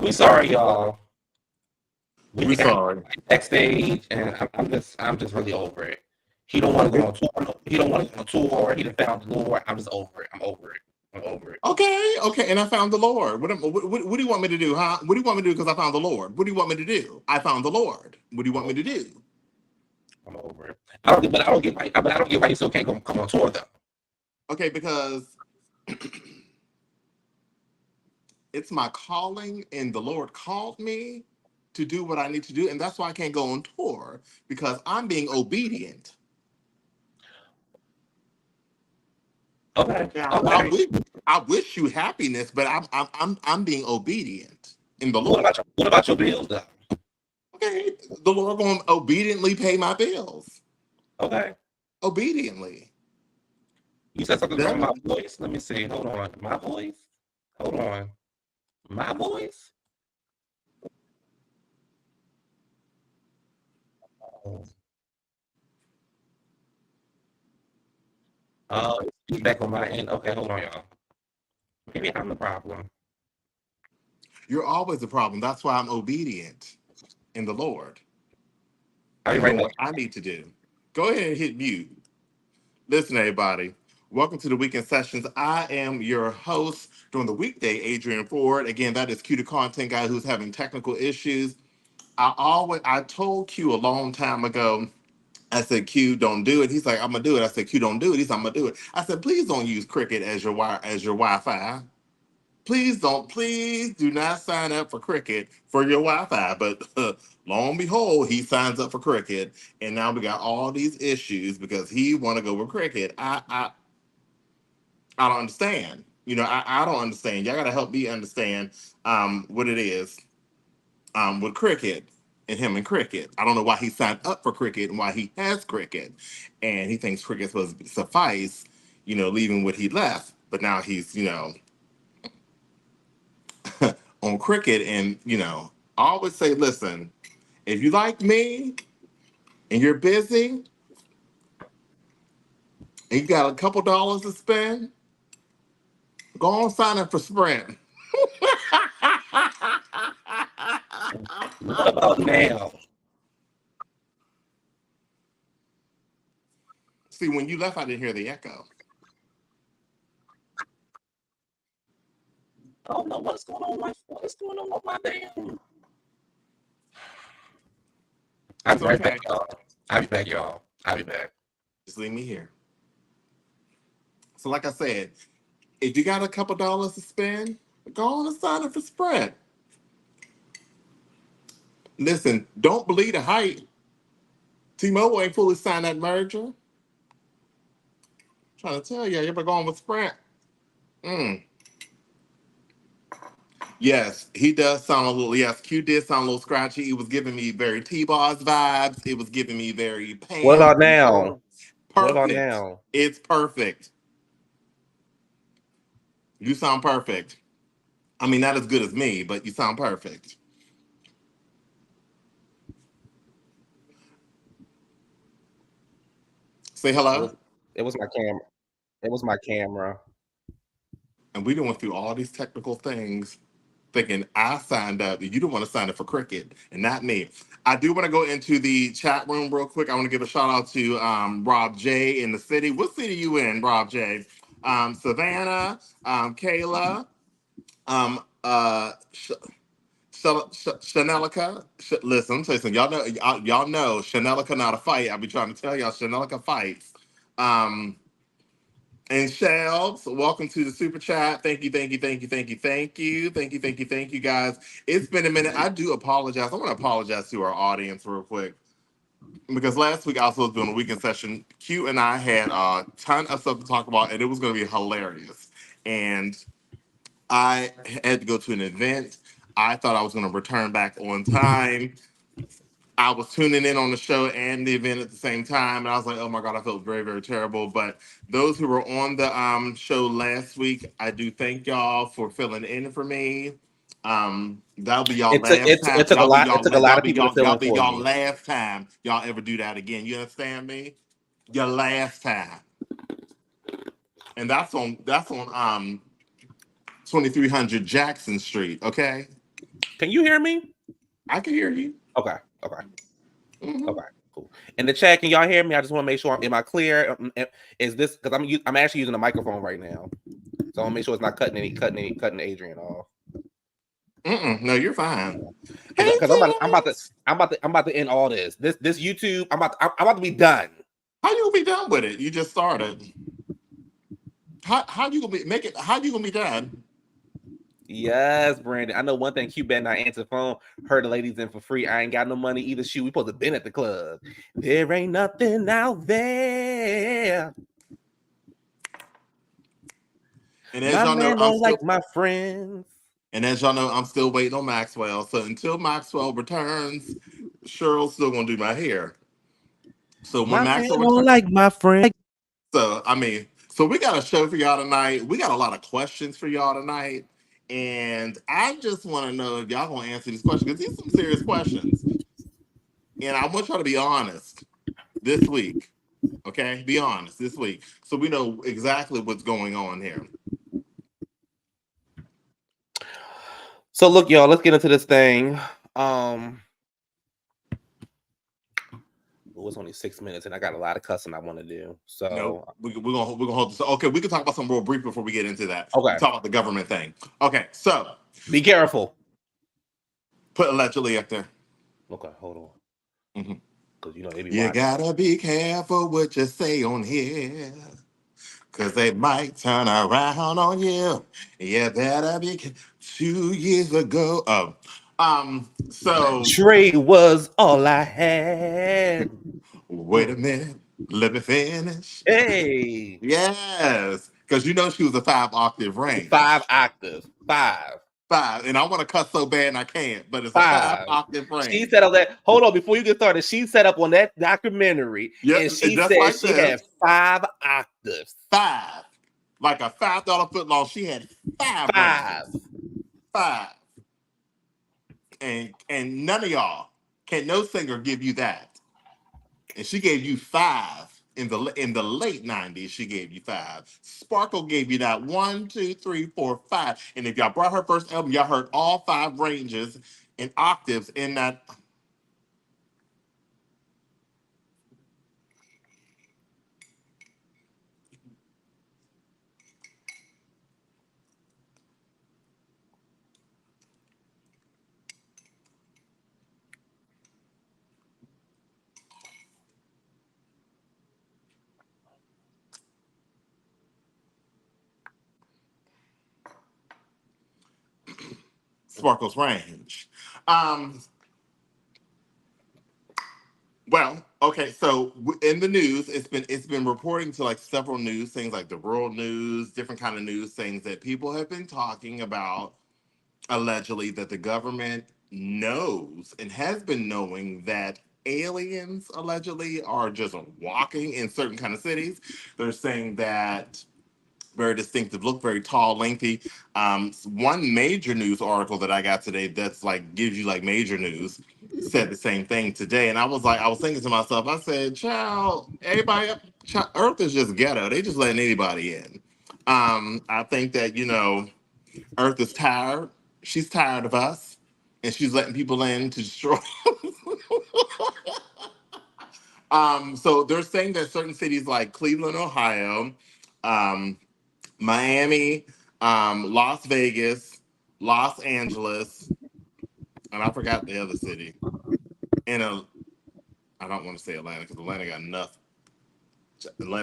We sorry, y'all. We We're think I sorry. backstage, and I'm just really over it. He don't want to go on tour. He don't want to go on tour. He done found the Lord. I'm just over it. I'm over it. I'm over it. Okay, and I found the Lord. What do you want me to do, huh? What do you want me to do? Because I found the Lord. What do you want me to do? I found the Lord. What do you want me to do? I'm over it. I don't get why you still can't come on tour though. Okay, because it's my calling, and the Lord called me to do what I need to do, and that's why I can't go on tour because I'm being obedient. Okay. Now, Okay. I wish you happiness, but I'm being obedient in the What Lord. about your bills though? Okay, the Lord going to obediently pay my bills. Okay. Obediently. You said something That wrong with my voice. Let me see. Hold on. My voice. Hold on. My voice. Oh, feedback on my end. Okay, hold on, y'all. Maybe I'm the problem. you're always a problem. That's why I'm obedient in the Lord I'll be and right doing back. what I need to do. Go ahead and hit mute. Listen, everybody. Welcome to the weekend sessions. I am your host during the weekday, Adrian Ford. Again, that is Q the content guy who's having technical issues. I told Q a long time ago. I said, Q, don't do it. He's like, I'm gonna do it. I said, Q, don't do it. He's like, I'm gonna do it. I said, please don't use Cricket as your Wi-Fi. Please do not sign up for Cricket for your Wi-Fi. But lo and behold, he signs up for Cricket, and now we got all these issues because he want to go with Cricket. I don't understand. I don't understand. Y'all gotta help me understand what it is with Cricket and him and Cricket. I don't know why he signed up for Cricket and why he has Cricket, and he thinks Cricket's supposed to suffice. Leaving what he left, but now he's on Cricket, and I always say, listen, if you like me and you're busy and you got a couple dollars to spend, go on sign up for Sprint. What about now? See, when you left, I didn't hear the echo. I don't know what's going on with my damn. I'll It's be right back, okay. y'all. I'll be back, y'all. I'll be back. Just leave me here. So, like I said, if you got a couple dollars to spend, go on and sign up for Sprint. Listen, don't believe the hype. T-Mobile ain't fully signed that merger. Trying to tell you, you better go on with Sprint. Mm. Yes, he does sound a little. Yes, Q did sound a little scratchy. It was giving me very T-Boss vibes. It was giving me very What Pam. about now? What about Perfect. now? It's perfect. You sound perfect. I mean, not as good as me, but you sound perfect. Say It hello. was it was my camera. It was my camera. And we done went through all these technical things thinking I signed up. You don't want to sign up for Cricket and not me. I do want to go into the chat room real quick. I want to give a shout out to Rob J in the city. What city you in, Rob J? Savannah, Kayla, Sh- Chanelica. Listen, I'm saying y'all know Chanelica not a fight. I'll be trying to tell y'all Chanelica fights. Um, And Shelves, welcome to the super chat. Thank you, thank you, guys. It's been a minute. I do apologize. I want to apologize to our audience real quick because last week I also was doing a weekend session. Q and I had a ton of stuff to talk about, and it was going to be hilarious. And I had to go to an event. I thought I was going to return back on time. I was tuning in on the show and the event at the same time, and I was like, "Oh my god, I felt very, very terrible." But those who were on the show last week, I do thank y'all for filling in for me. That'll be y'all It took last it, time. it took a lot. It took a lot of people to fill Y'all in be for y'all you. last time y'all ever do that again. You understand me? Your last time, and that's on 2300 Jackson Street. Okay. Can you hear me? I can hear you. Okay. Okay. Cool. In the chat, can y'all hear me? I just want to make sure. Am I clear? Is this because I'm actually using a microphone right now, so I want to make sure it's not cutting Adrienne off. No, you're fine. Because I'm about to end all this. This YouTube. I'm about to be done. How you gonna be done with it? You just started. How you gonna make it? How you gonna be done? Yes, Brandon. I know one thing. Q better not answer the phone. Heard the ladies in for free. I ain't got no money either. Shoot, we supposed to been at the club. There ain't nothing out there. And as y'all know, don't like my friends. And as y'all know, I'm still waiting on Maxwell. So until Maxwell returns, Cheryl's still gonna do my hair. So when Maxwell returns, don't like my friends. so we got a show for y'all tonight. We got a lot of questions for y'all tonight. And I just want to know if y'all gonna answer these questions because these are some serious questions. And I want y'all to be honest this week. Okay? Be honest this week. So we know exactly what's going on here. So look, y'all, let's get into this thing. It was only 6 minutes, and I got a lot of cussing I want to do. So no, we're gonna hold this. Okay, we can talk about some real brief before we get into that. Okay, talk about the government thing. Okay, so be careful. Put allegedly up there. Okay, hold on. Because you gotta be careful what you say on here, because they might turn around on you. You better be. 2 years ago. So Trey was all I had. Wait a minute. Let me finish. Hey. Yes. Because you know she was a 5-octave range. 5 octaves. 5. And I want to cuss so bad and I can't, but it's a 5-octave range. She set up that. Hold on, before you get started, she set up on that documentary. Yep, and she said like she had 5 octaves. 5. Like a $5 footlong, she had 5. 5. And none of y'all no singer give you that. And she gave you 5 in the late 90s. She gave you 5. Sparkle gave you that 1, 2, 3, 4, 5. And if y'all brought her first album, y'all heard all 5 ranges and octaves in that. Sparkle's range. Well, okay, so in the news, it's been reporting to like several news things, like the rural news, different kind of news things that people have been talking about, allegedly that the government knows and has been knowing that aliens allegedly are just walking in certain kind of cities. They're saying that very distinctive look, very tall, lengthy. One major news article that I got today that's like gives you like major news said the same thing today. And I was thinking to myself, I said, child, Earth is just ghetto. They just letting anybody in. I think that, Earth is tired. She's tired of us. And she's letting people in to destroy. So they're saying that certain cities like Cleveland, Ohio, Miami, Las Vegas, Los Angeles, and I forgot the other city. And I don't want to say Atlanta because Atlanta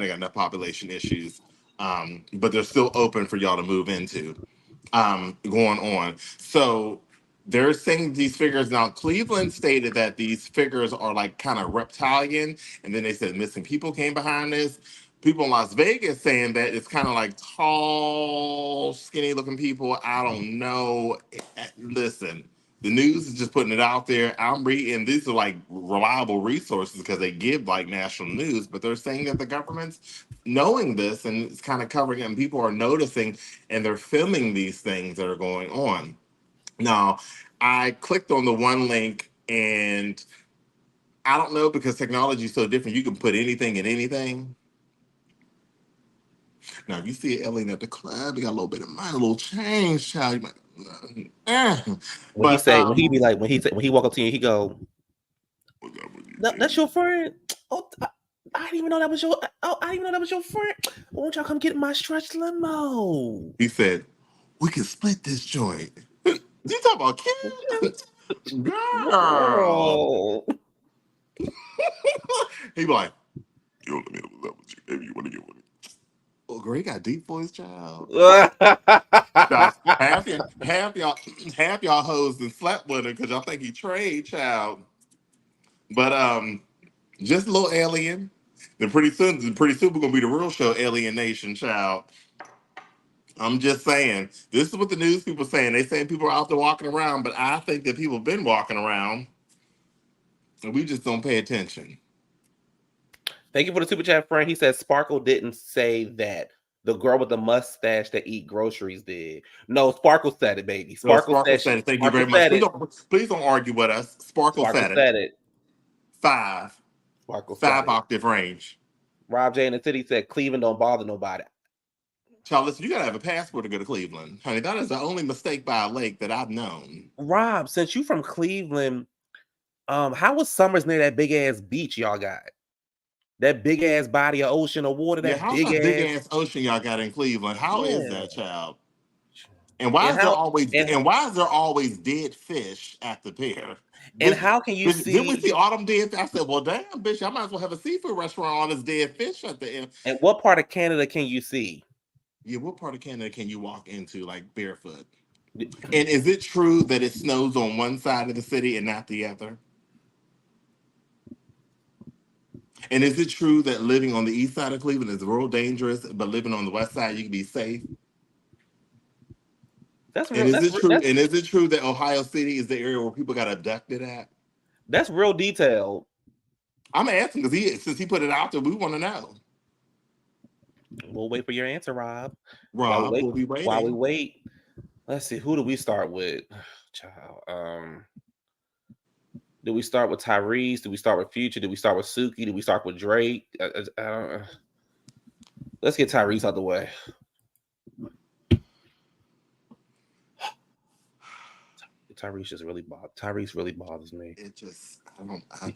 got enough population issues, but they're still open for y'all to move into. Going on, so they're saying these figures now. Cleveland stated that these figures are like kind of reptilian, and then they said missing people came behind this. People in Las Vegas saying that it's kind of like tall, skinny looking people. I don't know. Listen, the news is just putting it out there. I'm reading, these are like reliable resources because they give like national news, but they're saying that the government's knowing this and it's kind of covering it, and people are noticing and they're filming these things that are going on. Now, I clicked on the one link and I don't know, because technology is so different. You can put anything in anything. Now, if you see an alien at the club, you got a little bit of money, a little change, child. You might, When he But say, when he be like, when he walk up to you, he go, that's your friend. Oh, I didn't even know that was your. Oh, I didn't even know that was your friend. Won't y'all come get my stretch limo? he said, "We can split this joint." You talking about kids? Girl. Girl. He be like, "You let me know what's up with you. Maybe you want to get with it." Oh, girl, he got deep voice, child. Nah, half y'all hoes and slept with him because y'all think he trade, child. But just a little alien. Then pretty soon we're gonna be the real show, Alien Nation, child. I'm just saying, this is what the news people saying. They saying people are out there walking around, but I think that people have been walking around, and we just don't pay attention. Thank you for the super chat, friend. He said Sparkle didn't say that. The girl with the mustache that eat groceries did. No, Sparkle said it, baby. Sparkle said it. Thank you very much. Please don't argue with us. Sparkle said it. 5. Sparkle 5 octave range. Rob J in the city said Cleveland don't bother nobody. Child, listen, you gotta have a passport to go to Cleveland. Honey, that is the only mistake by a lake that I've known. Rob, since you from Cleveland, how was summers near that big ass beach y'all got? That big ass body of ocean or water, that how's big that big ass ocean y'all got in Cleveland? How is that, child? And why is there always dead fish at the pier? And how can you see? Didn't we see autumn dead fish? I said, well, damn, bitch, I might as well have a seafood restaurant on this dead fish at the end. And what part of Canada can you see? Yeah, what part of Canada can you walk into like barefoot? And is it true that it snows on one side of the city and not the other? And is it true that living on the east side of Cleveland is real dangerous, but living on the west side you can be safe? That's real. Is it true that Ohio City is the area where people got abducted at? That's real detailed. I'm asking because since he put it out there, we want to know. We'll wait for your answer, Rob. Rob, we'll be waiting. While we wait, let's see. Who do we start with? Child. Do we start with Tyrese? Do we start with Future? Do we start with Suki? Do we start with Drake? I don't. Let's get Tyrese out the way. Tyrese really bothers me. It just, I don't. Can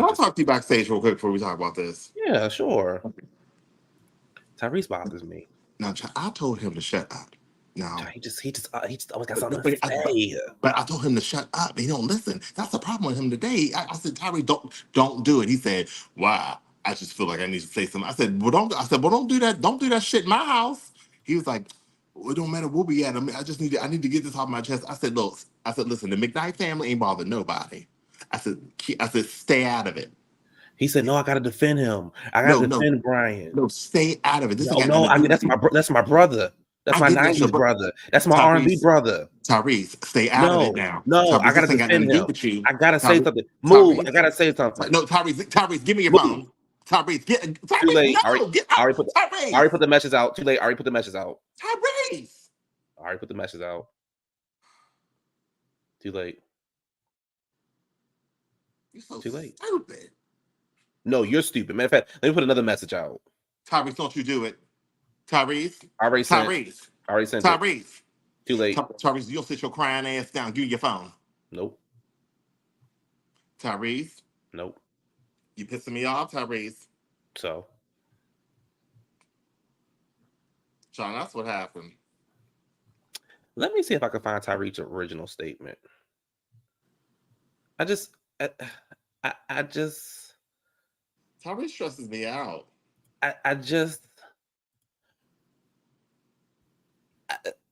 I talk to you backstage real quick before we talk about this? Yeah, sure. Tyrese bothers me. Now, I told him to shut up. No, he just always got something to say. But I told him to shut up. He don't listen. That's the problem with him today. I said, Tyrese, don't do it. He said, why? I just feel like I need to say something. I said, well, don't do that. Don't do that shit in my house. He was like, well, it don't matter where we at. I mean, I need to get this off my chest. I said, look, listen, the McKnight family ain't bothered nobody. I said, stay out of it. He said, no, I gotta defend him. I gotta defend Brian. No, stay out of it. That's my brother. That's my 90s brother. That's my R&B brother. Tyrese, stay out of it now. No, Tyrese, I gotta defend him. I gotta say something. Move. I gotta say something. No, Tyrese, give me your phone. Tyrese, too late. I already put the messages out. Too late. I already put the messages out. Tyrese. I already put the messages out. Too late. You're so too late. Stupid. No, you're stupid. Matter of fact, let me put another message out. Tyrese, don't you do it. Tyrese. I already sent Tyrese. It. Too late. Tyrese, you'll sit your crying ass down. Give me your phone. Nope. Tyrese. Nope. You pissing me off, Tyrese. So. Sean, that's what happened. Let me see if I can find Tyrese's original statement. I just Tyrese stresses me out.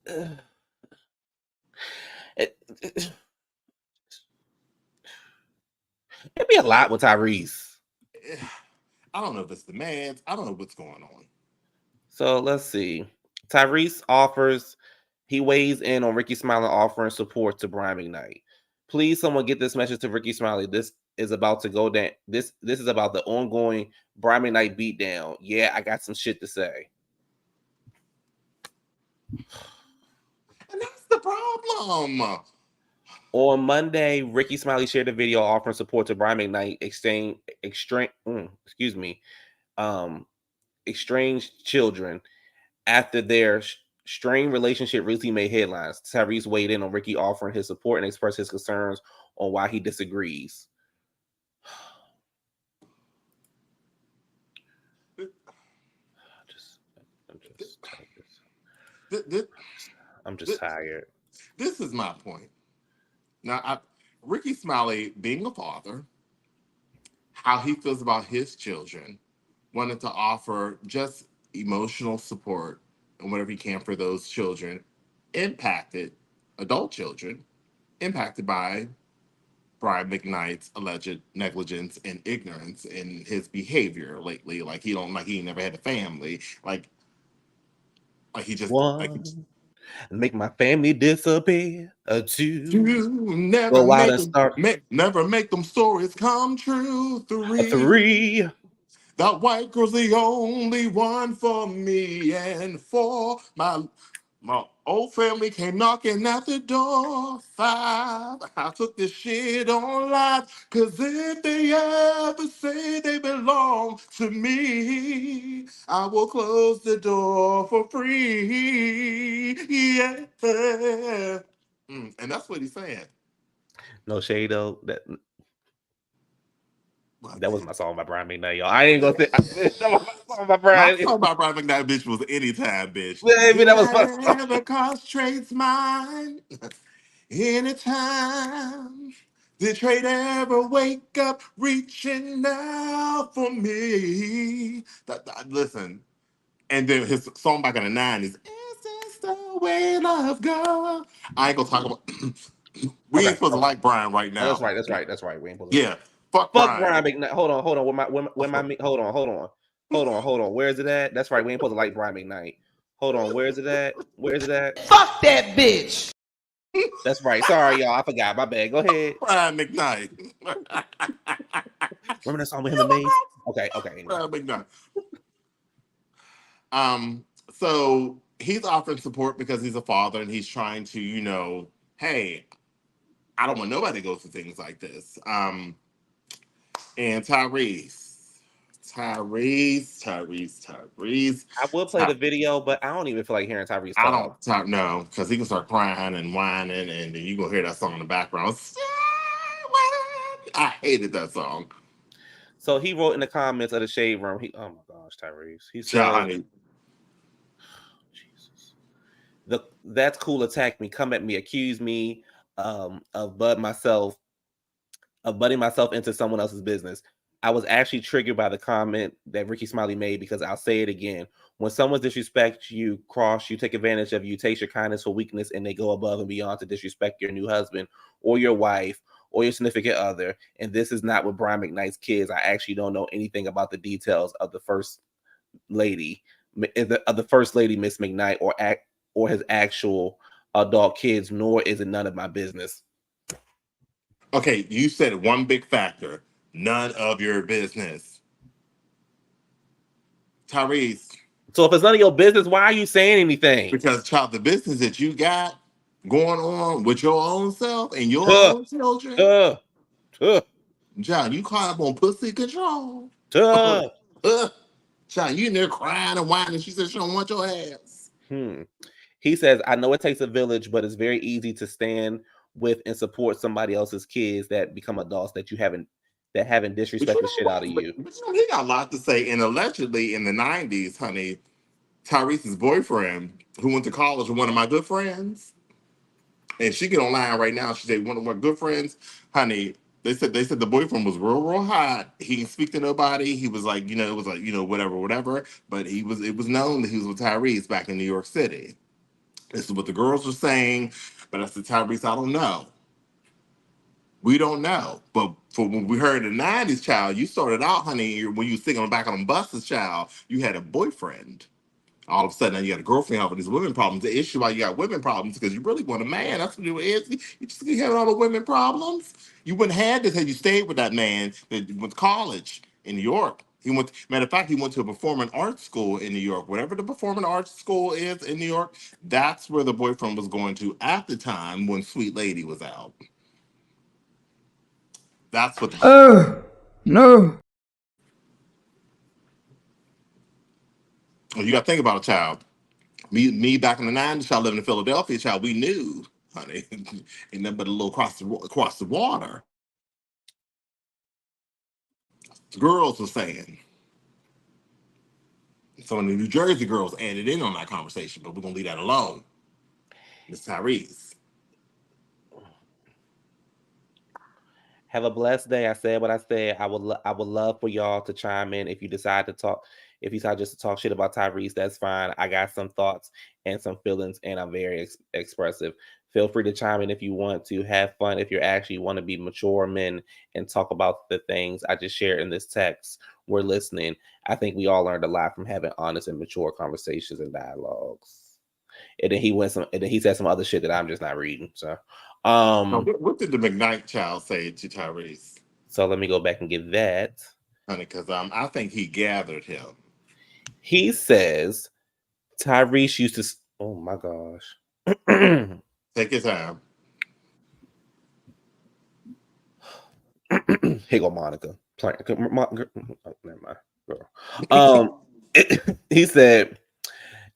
It'd be a lot with Tyrese. I don't know if it's the meds. I don't know what's going on. So let's see. Tyrese he weighs in on Ricky Smiley offering support to Brian McKnight. Please, someone get this message to Ricky Smiley. This is about to go down. This is about the ongoing Brian McKnight beatdown. Yeah, I got some shit to say. And that's the problem. On Monday, Ricky Smiley shared a video offering support to Brian McKnight, estranged children after their Strained relationship recently made headlines. Tyrese weighed in on Ricky offering his support and expressed his concerns on why he disagrees. I'm just tired. This is my point. Now, Ricky Smiley, being a father, how he feels about his children, wanted to offer just emotional support and whatever he can for those children, adult children, impacted by Brian McKnight's alleged negligence and ignorance in his behavior lately. Like he never had a family. Like he just make my family disappear. Two, never make them stories come true. Three. That white girl's the only one for me, and for my old family came knocking at the door. 5, I took this shit on life, cause if they ever say they belong to me, I will close the door for free. Yeah. And that's what he's saying. No shade though. That was my song by Brian McKnight, y'all. I ain't gonna say that was my song by Brian. My song by Brian McKnight, bitch, was Anytime, bitch. Baby, that was my song. Never concentrates mine. Anytime. Did trade ever wake up reaching out for me? Listen. And then his song back in the 90s, Is This the Way Love Goes? I ain't gonna talk about we ain't supposed to like Brian right now. Oh, that's right. We ain't supposed to. Yeah. Fuck Brian McKnight. Hold on. Hold on. Where is it at? That's right. We ain't supposed to like Brian McKnight. Hold on. Where is it at? Fuck that bitch. That's right. Sorry, y'all. I forgot. My bad. Go ahead. Brian McKnight. Remember that song with him and Mace? Okay. Brian McKnight. So he's offering support because he's a father and he's trying to, hey, I don't want nobody to go through things like this. And Tyrese. I will play the video, but I don't even feel like hearing Tyrese talk. No, because he can start crying and whining, and then you're going to hear that song in the background. I hated that song. So he wrote in the comments of the Shade Room, oh my gosh, Tyrese. He said, Jesus. That's cool, attack me, come at me, accuse me of butting myself into someone else's business. I was actually triggered by the comment that Ricky Smiley made because I'll say it again. When someone disrespects you, cross you, take advantage of you, takes your kindness for weakness, and they go above and beyond to disrespect your new husband or your wife or your significant other, and this is not with Brian McKnight's kids. I actually don't know anything about the details of the first lady, Miss McKnight, or his actual adult kids, nor is it none of my business. Okay, you said one big factor. None of your business. Tyrese. So if it's none of your business, why are you saying anything? Because, child, the business that you got going on with your own self and your own children. John, you caught up on pussy control. John, you in there crying and whining. She said she don't want your ass. He says, I know it takes a village, but it's very easy to stand with and support somebody else's kids that become adults that haven't disrespected the shit out of you. But he got a lot to say. And allegedly in the 90s, honey, Tyrese's boyfriend, who went to college with one of my good friends, and she get online right now. She said one of my good friends, honey. They said the boyfriend was real hot. He didn't speak to nobody. He was like, it was like, whatever. But it was known that he was with Tyrese back in New York City. This is what the girls were saying. But I said, Tyrese, I don't know. We don't know. But for when we heard the 90s, child, you started out, honey, when you was sitting on the back of them buses, child, you had a boyfriend. All of a sudden, now you got a girlfriend having these women problems. The issue why you got women problems because you really want a man. That's what it is. You just have all the women problems. You wouldn't have this had you stayed with that man that went to college in New York. Matter of fact, he went to a performing arts school in New York. Whatever the performing arts school is in New York, that's where the boyfriend was going to at the time when Sweet Lady was out. That's what. No. You got to think about a child. Me back in the 90s, child living in Philadelphia, child, we knew, honey, ain't nothing but a little across the water. The girls were saying. Some of the New Jersey girls added in on that conversation, but we're gonna leave that alone. Miss Tyrese. Have a blessed day. I said what I said. I would love for y'all to chime in if you decide to talk. If you decide just to talk shit about Tyrese, that's fine. I got some thoughts and some feelings, and I'm very expressive. Feel free to chime in if you want to. Have fun if you actually want to be mature men and talk about the things I just shared in this text. We're listening. I think we all learned a lot from having honest and mature conversations and dialogues. And then he said some other shit that I'm just not reading. So, What did the McKnight child say to Tyrese? So let me go back and get that. Honey, because I think he gathered him. He says Tyrese used to. Oh my gosh. Take your time. Here go Monica. Never mind, girl. He said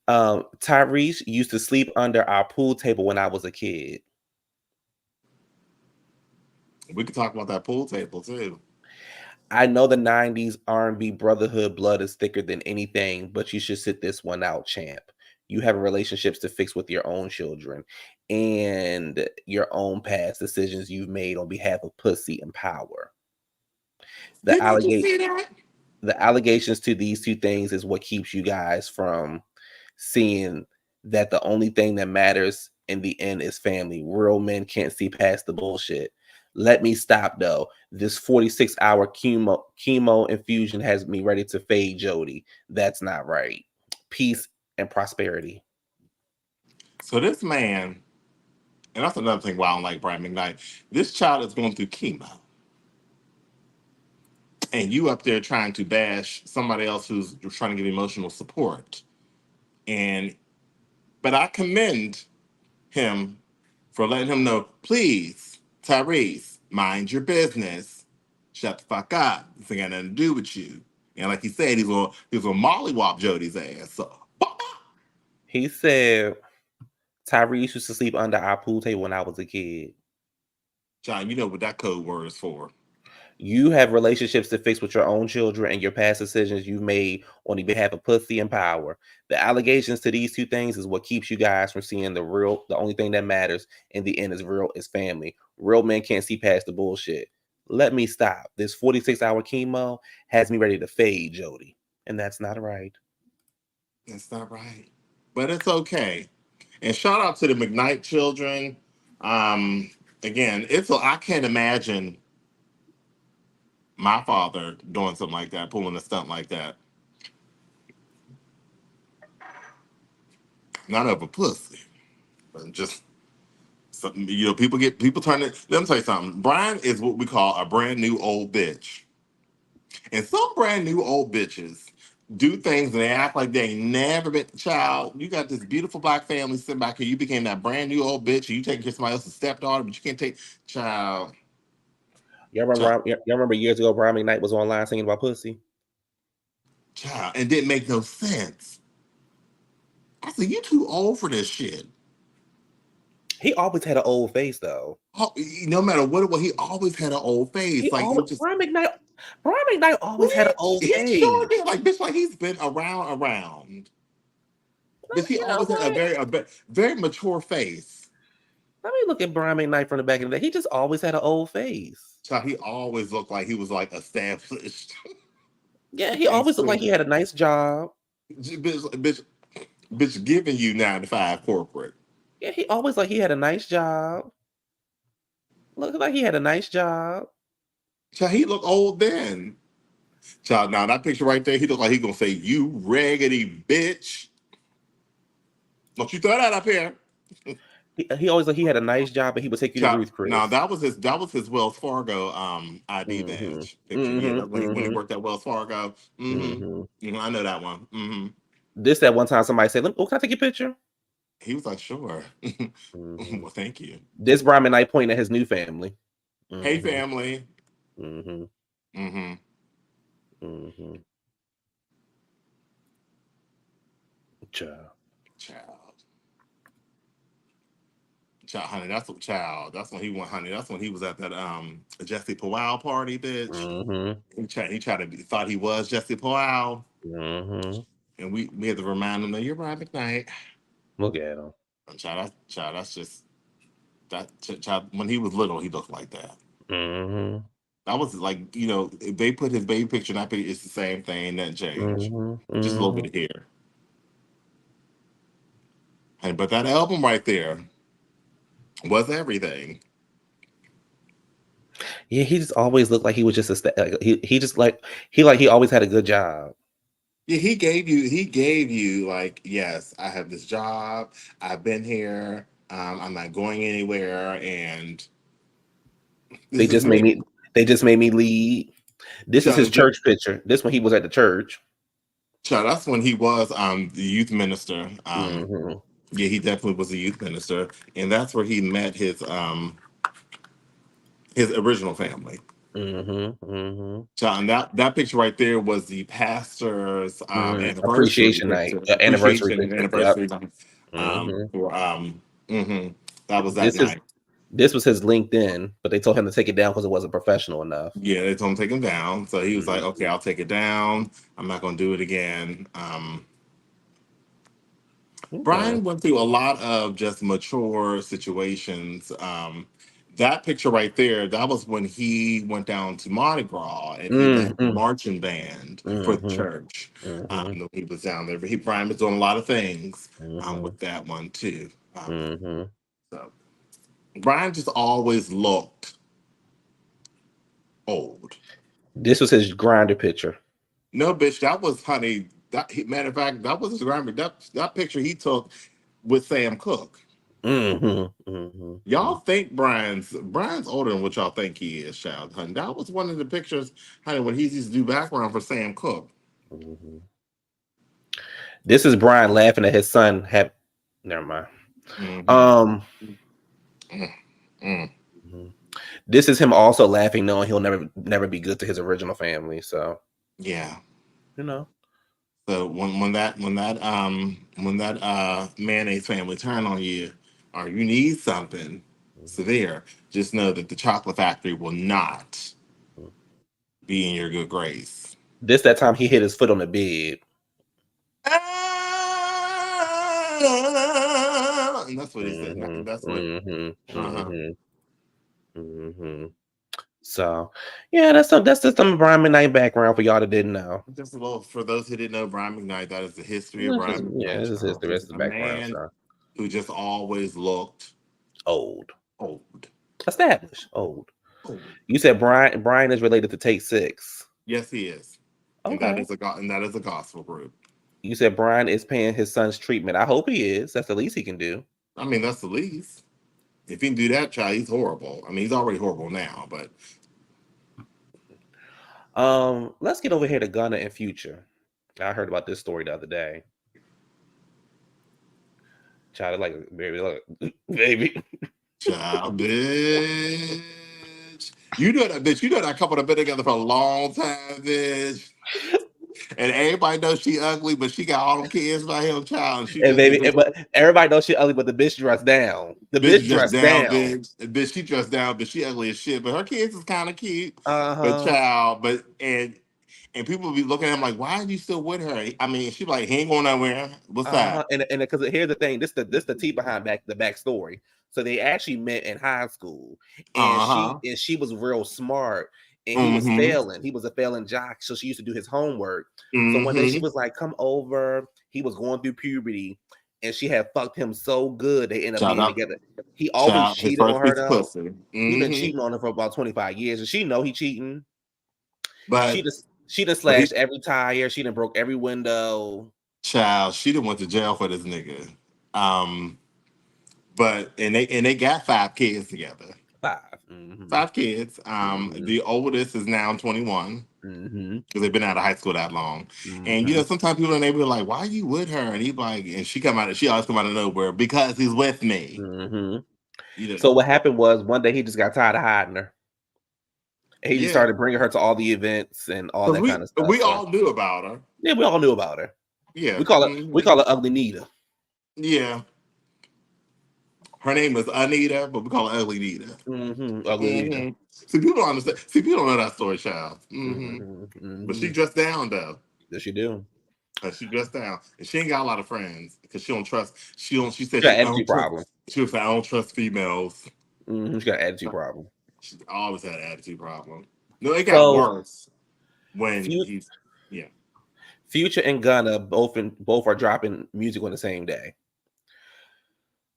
Tyrese used to sleep under our pool table when I was a kid. We could talk about that pool table too. I know the 90s R&B brotherhood blood is thicker than anything, but you should sit this one out, champ. You have relationships to fix with your own children and your own past decisions you've made on behalf of pussy and power. The allegations to these two things is what keeps you guys from seeing that the only thing that matters in the end is family. Real men can't see past the bullshit. Let me stop though. This 46-hour chemo infusion has me ready to fade Jody. That's not right. Peace and prosperity. So this man, and that's another thing why I don't like Brian McKnight. This child is going through chemo. And you up there trying to bash somebody else who's trying to give emotional support. But I commend him for letting him know, please, Tyrese, mind your business. Shut the fuck up. This ain't got nothing to do with you. And like he said, he's gonna mollywop Jody's ass. So he said Tyrese used to sleep under our pool table when I was a kid. John, you know what that code word is for. You have relationships to fix with your own children and your past decisions you've made on the behalf of pussy and power. The allegations to these two things is what keeps you guys from seeing the only thing that matters in the end is family. Real men can't see past the bullshit. Let me stop. This 46-hour chemo has me ready to fade Jody. And that's not right. That's not right. But it's okay. And shout out to the McKnight children. Again, I can't imagine my father doing something like that, pulling a stunt like that. Not of a pussy, but just something. People turn it. Let me tell you something. Brian is what we call a brand new old bitch, and some brand new old bitches do things and they act like they ain't never been. Child, you got this beautiful black family sitting back here. You became that brand new old bitch, and you taking care of somebody else's stepdaughter, but you can't take child. Y'all remember years ago, Brian McKnight was online singing about pussy? Child, and didn't make no sense. I said, you too old for this shit. He always had an old face, though. Oh, no matter what it was, he always had an old face. Brian McKnight always had an old face. He sure did. Like, bitch, like he's been around. But he always had a very mature face. Let me look at Brian McKnight from the back of the day. He just always had an old face. So he always looked like he was like established. Yeah, he always looked like he had a nice job. Bitch giving you 9 to 5 corporate. Yeah, he always like he had a nice job. Look like he had a nice job. Child, he looked old then. Child, now that picture right there, he looked like he gonna say, "You raggedy bitch." Don't you throw that up here. He always like he had a nice job, but he would take you to Ruth Chris. No, that was his Wells Fargo ID badge picture. Yeah, when he worked at Wells Fargo. I know that one. This that one time somebody said, "Oh, can I take your picture?" He was like, "Sure." Well, thank you. This Brian McKnight pointing at his new family. Hey, family. Ciao. honey, that's when he went, honey. That's when he was at that Jesse Powell party, bitch. Mm-hmm. He thought he was Jesse Powell. Mm-hmm. And we had to remind him that you're Brian McKnight. Look at him. Child, that's just child, when he was little, he looked like that. Mm-hmm. That was like, if they put his baby picture in that picture, it's the same thing, nothing changed. Mm-hmm. Just a little bit of hair. But that album right there was everything. Yeah, he just always looked like he was just he just like he always had a good job. Yeah, he gave you like, yes, I have this job, I've been here, I'm not going anywhere, and They just made me lead. This is his church picture. This when he was at the church. That's when he was the youth minister. Mm-hmm. Yeah, he definitely was a youth minister, and that's where he met his original family. Mm-hmm. Mm-hmm. John, that picture right there was the pastor's anniversary appreciation picture. night, anniversary picture. Anniversary night. That was that night. This was his LinkedIn, but they told him to take it down because it wasn't professional enough. Yeah, they told him to take him down. So he was like, okay, I'll take it down. I'm not going to do it again. Brian went through a lot of just mature situations. That picture right there, that was when he went down to Mardi Gras and he led the marching band for the church. He was down there. But Brian was doing a lot of things with that one too. So Brian just always looked old. This was his grinder picture. No, bitch, that was, honey. Matter of fact, that was his grinder. That picture he took with Sam Cooke. Y'all think Brian's older than what y'all think he is, child. Honey, that was one of the pictures, honey, when he used to do background for Sam Cooke. This is Brian laughing at his son. Never mind. This is him also laughing, knowing he'll never be good to his original family. So yeah, So when that mayonnaise family turn on you, or you need something severe, just know that the chocolate factory will not be in your good grace. That time he hit his foot on the bed. And that's what he said. That's what. So, yeah, that's just some Brian McKnight background for y'all that didn't know. Just a little for those who didn't know Brian McKnight. That is the history of Brian McKnight. Yeah, this is history. That's the background. Man who just always looked old, established, old. You said Brian is related to Take Six. Yes, he is. Okay. And that is a gospel group. You said Brian is paying his son's treatment. I hope he is. That's the least he can do. I mean, that's the least. If he can do that, child, he's horrible. I mean, he's already horrible now, but. Let's get over here to Gunna and Future. I heard about this story the other day. Child, like, baby, look, baby. Child, bitch. You know that, bitch. You know that couple have been together for a long time, bitch. And everybody knows she ugly, but she got all them kids by him, child. But everybody knows she ugly, but the bitch dressed down. The bitch dressed down. Bitch, she dressed down, but she ugly as shit. But her kids is kind of cute. But child, and people be looking at him like, why are you still with her? I mean, she like, he ain't going nowhere. What's that? And because here's the thing, this the tea behind the backstory. So they actually met in high school, and she was real smart. And he was failing. He was a failing jock. So she used to do his homework. So one day she was like, come over. He was going through puberty. And she had fucked him so good. They ended up being together. He always cheated on her, though. He's been cheating on her for about 25 years. And she know he cheating. But she done slashed every tire. She done broke every window. Child, she done went to jail for this nigga. But they got 5 kids together. 5 kids. The oldest is now 21 because they've been out of high school that long. And sometimes people in the neighborhood are like, "Why are you with her?" And he's like, and she always come out of nowhere because he's with me. So what happened was one day he just got tired of hiding her. And he just started bringing her to all the events and all that kind of stuff. We all knew about her. Yeah, we all knew about her. Yeah, we call her Ugly Nita. Yeah. Her name is Anita, but we call her Ugly Nita. Ugly. See, people don't understand. See, people don't know that story, child. But she But dressed down though. yes, you do. She dressed down, and she ain't got a lot of friends because she don't trust. She don't. She said She got she an don't attitude trust. problem. She was like, I don't trust females. She got an attitude problem. She always had an attitude problem. No, it got So, worse when he's Future and Gunna both are dropping music on the same day.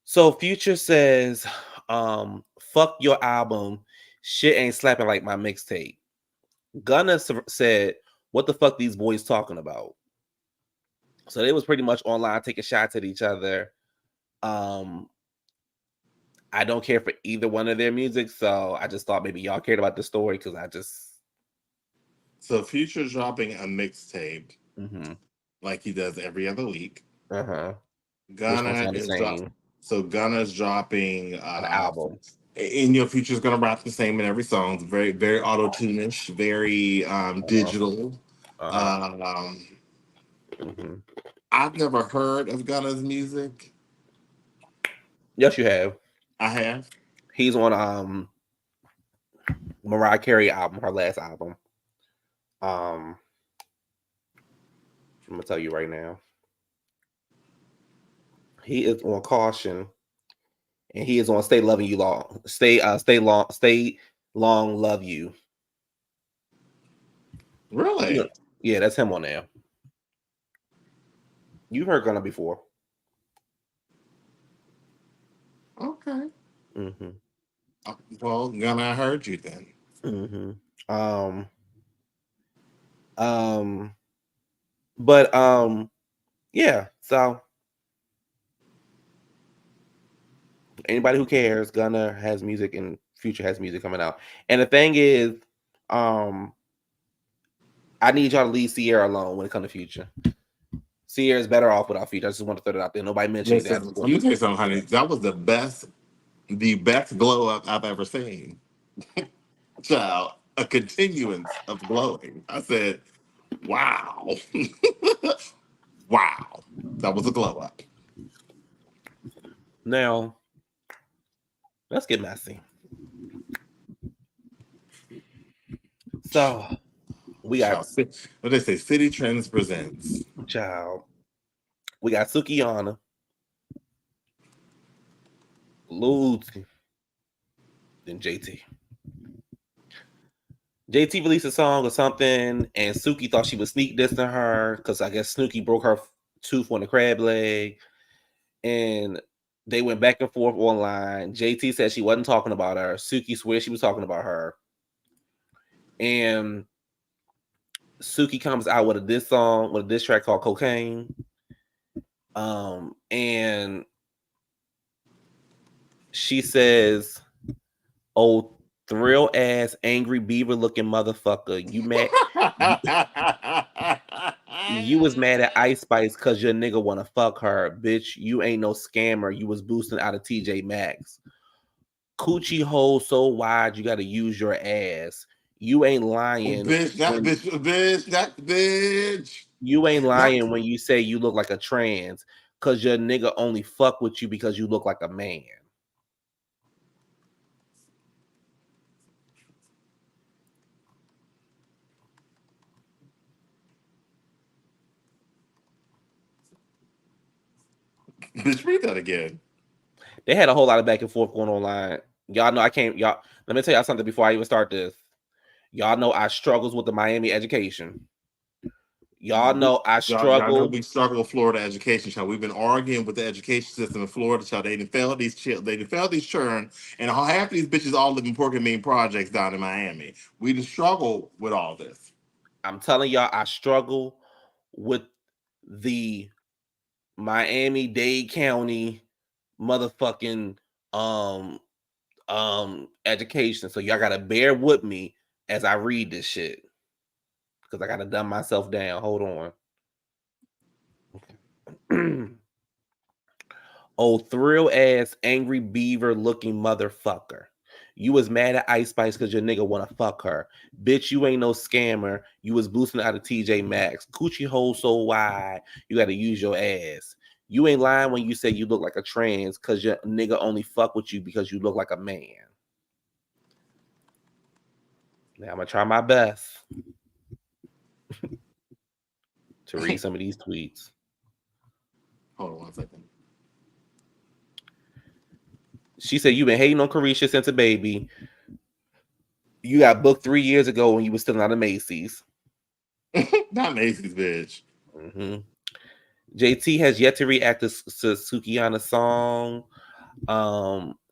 So Future says, fuck your album. Shit ain't slapping like my mixtape. Gunna said, what the fuck these boys talking about? So they was pretty much online taking shots at each other. I don't care for either one of their music, so I just thought maybe y'all cared about the story because I just. So Future's dropping a mixtape like he does every other week. Gunna is Gunna's dropping an album. And your Future's gonna rap the same in every song. It's very, very auto-tune-ish, very digital. I've never heard of Gunna's music. Yes, you have. I have. He's on Mariah Carey album, her last album. I'm gonna tell you right now. He is on Caution, and he is on Stay Loving You Long. Stay long, love you. Really? Yeah, that's him on there. You've heard Gunna before. Okay. Well, Gunna, I heard you then. Yeah. So anybody who cares, Gunna has music and Future has music coming out. And the thing is, I need y'all to leave Sierra alone when it comes to Future. Sierra's better off without Future. I just want to throw that out there. Nobody mentioned that. Let me tell you something, honey. That was the best glow up I've ever seen. Child, a continuance of glowing. I said, wow. Wow. That was a glow up. Now, let's get messy. So, we got what they say, City Trends presents. Child. We got Sukiyana, Lil Uzi, then JT. JT released a song or something, and Suki thought she was sneak dissing her because I guess Snooki broke her tooth on the crab leg, and they went back and forth online. JT said she wasn't talking about her. Suki swears she was talking about her, and Suki comes out with a diss track called Cocaine, and she says, "Oh, thrill ass, angry beaver looking motherfucker, you mad? You was mad at Ice Spice because your nigga wanna fuck her, bitch. You ain't no scammer. You was boosting out of TJ Maxx. Coochie hole so wide you gotta use your ass. You ain't lying. Bitch. You ain't lying when you say you look like a trans, cause your nigga only fuck with you because you look like a man." Bitch, read that again. They had a whole lot of back and forth going online. Y'all know I can't. Y'all, let me tell y'all something before I even start this. Y'all know I struggles with the Miami education. Y'all know I struggle. Y'all know we struggle with Florida education, child. We've been arguing with the education system in Florida, child. They didn't fail these churn, and half of these bitches all live in Pork and Bean projects down in Miami. We just struggle with all this. I'm telling y'all, I struggle with the Miami-Dade County motherfucking education. So y'all gotta bear with me as I read this shit. Because I gotta dumb myself down. Hold on. Okay. Oh, thrill ass, angry beaver looking motherfucker. You was mad at Ice Spice because your nigga wanna fuck her. Bitch, you ain't no scammer. You was boosting out of TJ Maxx. Coochie hole so wide, you gotta use your ass. You ain't lying when you say you look like a trans because your nigga only fuck with you because you look like a man. Now I'm gonna try my best to read some of these tweets. Hold on 1 second. She said, "You've been hating on Carisha since a baby. You got booked 3 years ago when you was still out of Macy's." Not Macy's, bitch. Mm-hmm. JT has yet to react to Sukihana's song.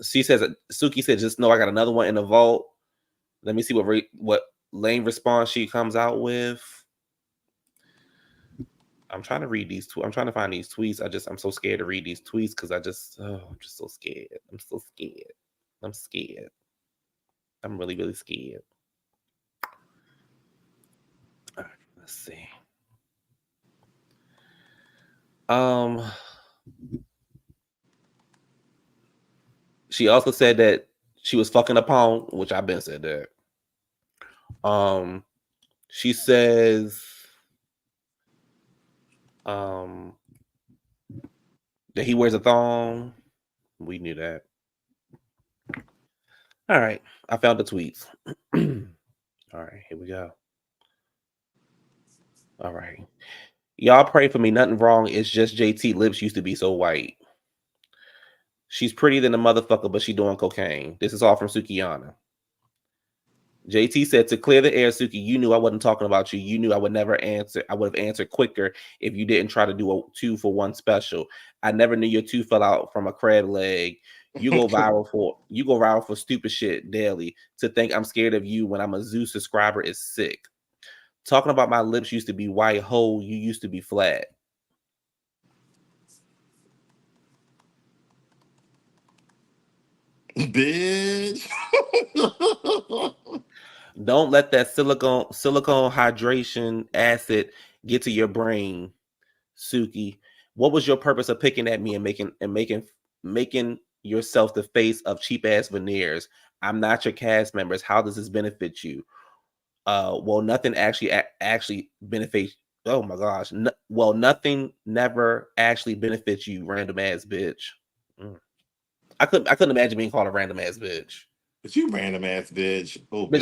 She says, Suki said, "Just know I got another one in the vault." Let me see what lame response she comes out with. I'm trying to read these. I'm trying to find these tweets. I'm so scared to read these tweets because I'm just so scared. I'm so scared. I'm scared. I'm really, really scared. All right, let's see. She also said that she was fucking a punk, which I've been said that. She says that he wears a thong. We knew that. All right, I found the tweets. All right, here we go. All right. Y'all pray for me. Nothing wrong. It's just JT lips used to be so white. She's prettier than a motherfucker, but she doing cocaine. This is all from Sukihana. JT said, "To clear the air, Suki, you knew I wasn't talking about you. You knew I would never answer. I would have answered quicker if you didn't try to do a 2-for-1 special. I never knew your tooth fell out from a crab leg. You go viral for stupid shit daily. To think I'm scared of you when I'm a Zoo subscriber is sick. Talking about my lips used to be white, whole, you used to be flat." Bitch. Don't let that silicone hydration acid get to your brain, Suki. What was your purpose of picking at me and making yourself the face of cheap ass veneers? I'm not your cast members. How does this benefit you? Well, nothing actually benefits. Oh my gosh. Well, nothing never actually benefits you, random ass bitch. I couldn't imagine being called a random ass bitch. But you random ass bitch. Oh, Bitch,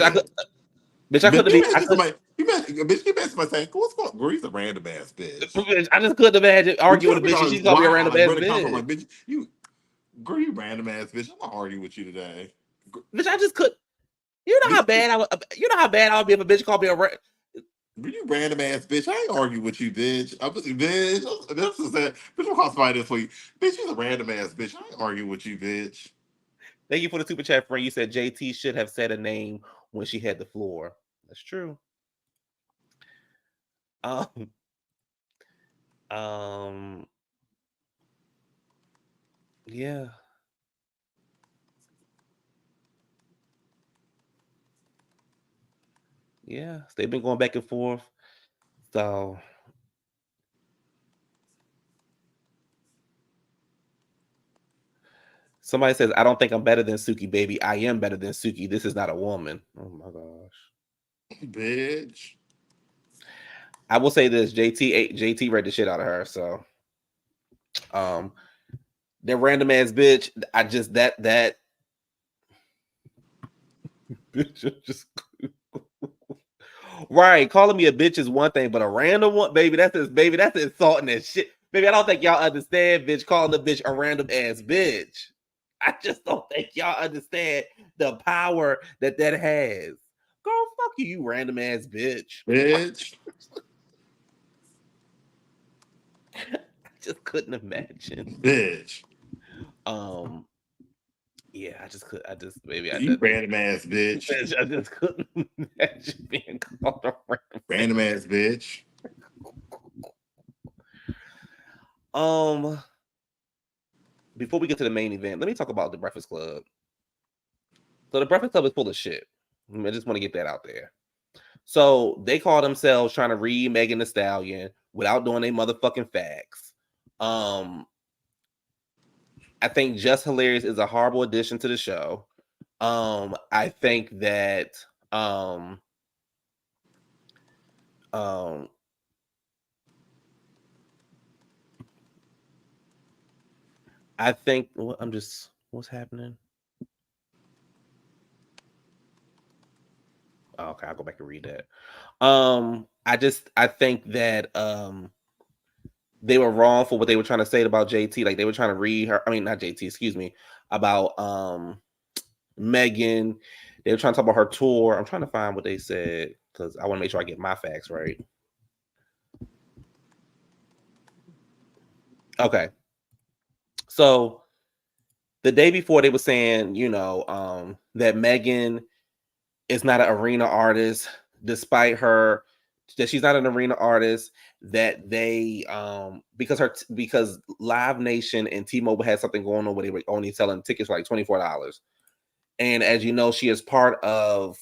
bitch. I couldn't be. Bitch, you imagine somebody saying, "What's going on? Girl, he's a random ass bitch." Bitch, I just couldn't imagine arguing with a bitch and she's gonna be a random ass bitch. Like, bitch, you random ass bitch. I'm not arguing with you today. Bitch, I just could. You know how bad I would. You know how bad I would be if a bitch called me a. You random ass bitch. I ain't argue with you, bitch. Bitch. This is that. Bitch, I'm calling somebody this week. Bitch, you a random ass bitch. I ain't argue with you, bitch. Thank you for the super chat, friend. You said JT should have said a name when she had the floor. That's true. Yeah. Yeah. They've been going back and forth. So somebody says, "I don't think I'm better than Suki, baby. I am better than Suki. This is not a woman." Oh my gosh. Bitch. I will say this: JT read the shit out of her. So, that random ass bitch. I just that bitch just right. Calling me a bitch is one thing, but a random one, baby, that's insulting as shit. Baby, I don't think y'all understand, bitch, calling the bitch a random ass bitch. I just don't think y'all understand the power that has. Girl, fuck you, you random ass bitch. Bitch. I just couldn't imagine. Bitch. Yeah, I just You random ass bitch. I just couldn't imagine being called a random ass bitch. Before we get to the main event, let me talk about the Breakfast Club. So the Breakfast Club is full of shit. I just want to get that out there. So they call themselves trying to read Megan Thee Stallion without doing any motherfucking facts. I think Just Hilarious is a horrible addition to the show. I think that I think what's happening? Oh, okay, I'll go back and read that. I think that they were wrong for what they were trying to say about JT. Like they were trying to read her. I mean, not JT. Excuse me. About Megan. They were trying to talk about her tour. I'm trying to find what they said because I want to make sure I get my facts right. Okay. So the day before they were saying, that Megan is not an arena artist, despite that she's not an arena artist, that they because Live Nation and T-Mobile had something going on where they were only selling tickets for like $24. And as you know, she is part of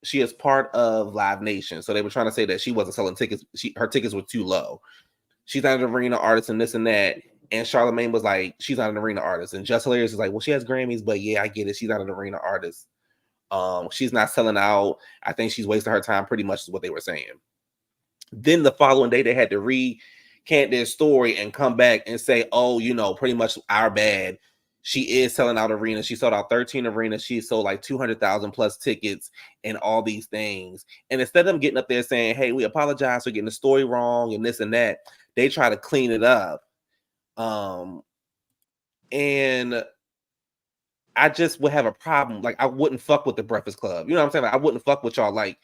Live Nation. So they were trying to say that she wasn't selling tickets. Her tickets were too low. She's not an arena artist and this and that. And Charlamagne was like, she's not an arena artist. And Just Hilarious is like, well, she has Grammys, but yeah, I get it. She's not an arena artist. She's not selling out. I think she's wasting her time, pretty much is what they were saying. Then the following day, they had to recant their story and come back and say, oh, pretty much our bad. She is selling out arenas. She sold out 13 arenas. She sold like 200,000 plus tickets and all these things. And instead of them getting up there saying, hey, we apologize for getting the story wrong and this and that, they try to clean it up. And I just would have a problem. Like, I wouldn't fuck with the Breakfast Club. You know what I'm saying? Like, I wouldn't fuck with y'all. Like,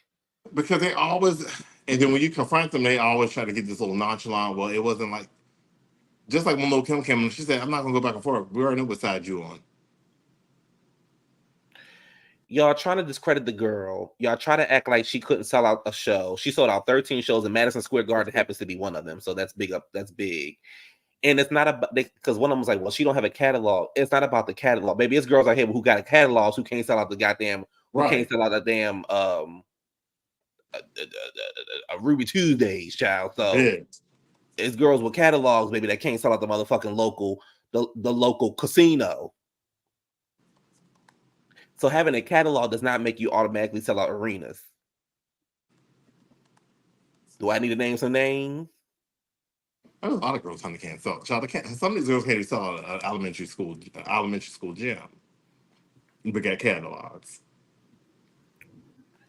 because they always, and then when you confront them, they always try to get this little nonchalant. Well, it wasn't like, just like when Lil Kim came in, she said, I'm not going to go back and forth. We already know what side you on. Y'all trying to discredit the girl. Y'all try to act like she couldn't sell out a show. She sold out 13 shows and Madison Square Garden happens to be one of them. So that's big up. That's big. And it's not about, because one of them was like, well, she don't have a catalog. It's not about the catalog. Baby, it's girls out here who got a catalog who can't sell out the goddamn, who can't sell out the damn a Ruby Tuesdays, child. So it's girls with catalogs, baby, that can't sell out the motherfucking the local casino. So having a catalog does not make you automatically sell out arenas. Do I need to name some names? There's a lot of girls can't sell. Child, some of these girls can't even sell an elementary school gym. But got catalogs.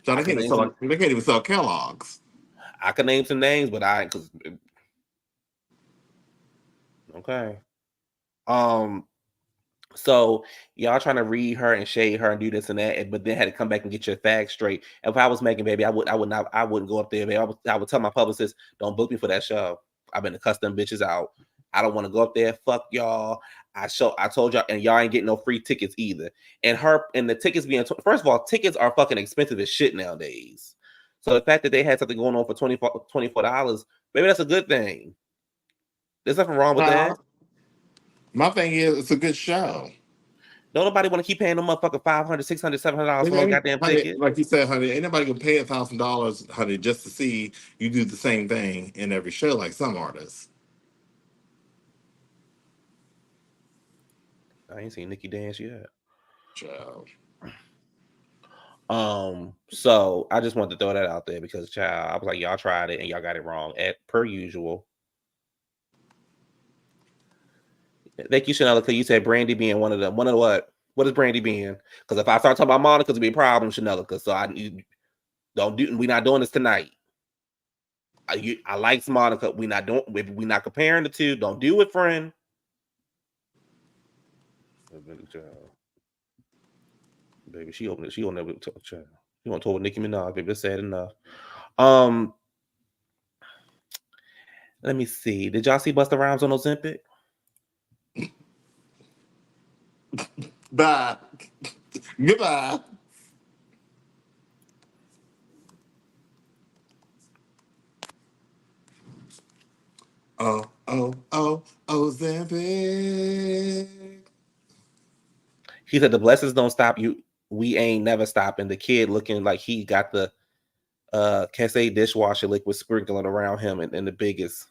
Child, they can't even sell catalogs. I can name some names, but okay. So y'all trying to read her and shade her and do this and that, but then had to come back and get your facts straight. If I was Megan, baby, I wouldn't go up there, baby. I would tell my publicist, don't book me for that show. I've been to cuss them bitches out. I don't want to go up there. Fuck y'all. I told y'all, and y'all ain't getting no free tickets either. And the tickets being first of all, tickets are fucking expensive as shit nowadays. So the fact that they had something going on for $24, maybe that's a good thing. There's nothing wrong with that. My thing is, it's a good show. Don't nobody want to keep paying them motherfucker $500, $600, $700 for a goddamn ticket. Like you said, honey, ain't nobody gonna pay $1,000, honey, just to see you do the same thing in every show like some artists. I ain't seen Nikki dance yet. Child. So I just wanted to throw that out there because, child, I was like, y'all tried it and y'all got it wrong per usual. Thank you, Chanel, because you said Brandy being one of them. One of what? What is Brandy being? Because if I start talking about Monica, it's gonna be a problem, Chanel. So we're not doing this tonight. I like Monica. We're not comparing the two. Don't do it, friend. Baby, she opened it. She will never talk. Child. You want to talk with Nicki Minaj, baby? That's sad enough. Let me see. Did y'all see Busta Rhymes on Ozempic? Bye. Goodbye. Ozempic. He said the blessings don't stop you. We ain't never stopping. The kid looking like he got the Cascade dishwasher liquid sprinkling around him and the biggest.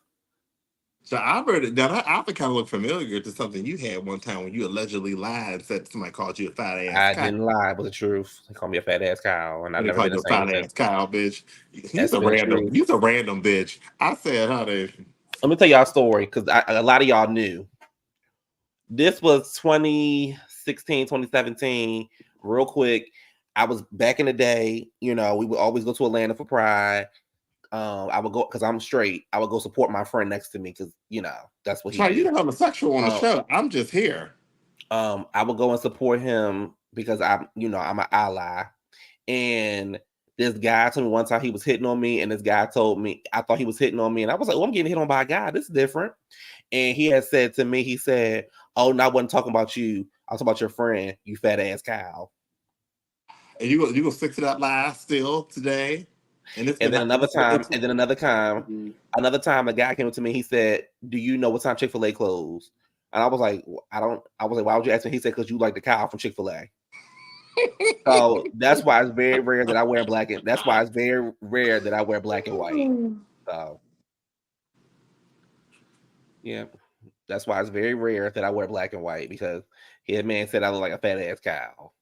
So I heard it. Now that outfit kind of looked familiar to something you had one time when you allegedly lied and said somebody called you a fat ass cow. I didn't lie, but the truth. They called me a fat ass cow, and I've never been the same. Fat ass cow, bitch. He's a random bitch. I said, honey. Let me tell y'all a story because a lot of y'all knew. This was 2016, 2017. Real quick, I was back in the day. You know, we would always go to Atlanta for Pride. I would go because I'm straight. I would go support my friend next to me because you know that's what he Child, did. you're homosexual on the show. I'm just here. I would go and support him because I'm an ally. And this guy told me one time he was hitting on me, and this guy told me I thought he was hitting on me, and I was like, "Oh, I'm getting hit on by a guy. This is different." And he had said to me, he said, "Oh, no, I wasn't talking about you. I was talking about your friend, you fat ass cow." And you gonna stick to that lie still today? And then another time, a guy came up to me. He said, "Do you know what time Chick-fil-A closed?" And I was like, "I don't." I was like, "Why would you ask me?" He said, "Because you like the cow from Chick-fil-A." So that's why it's very rare that I wear black and that's why it's very rare that I wear black and white. So yeah, that's why it's very rare that I wear black and white because his man said I look like a fat ass cow.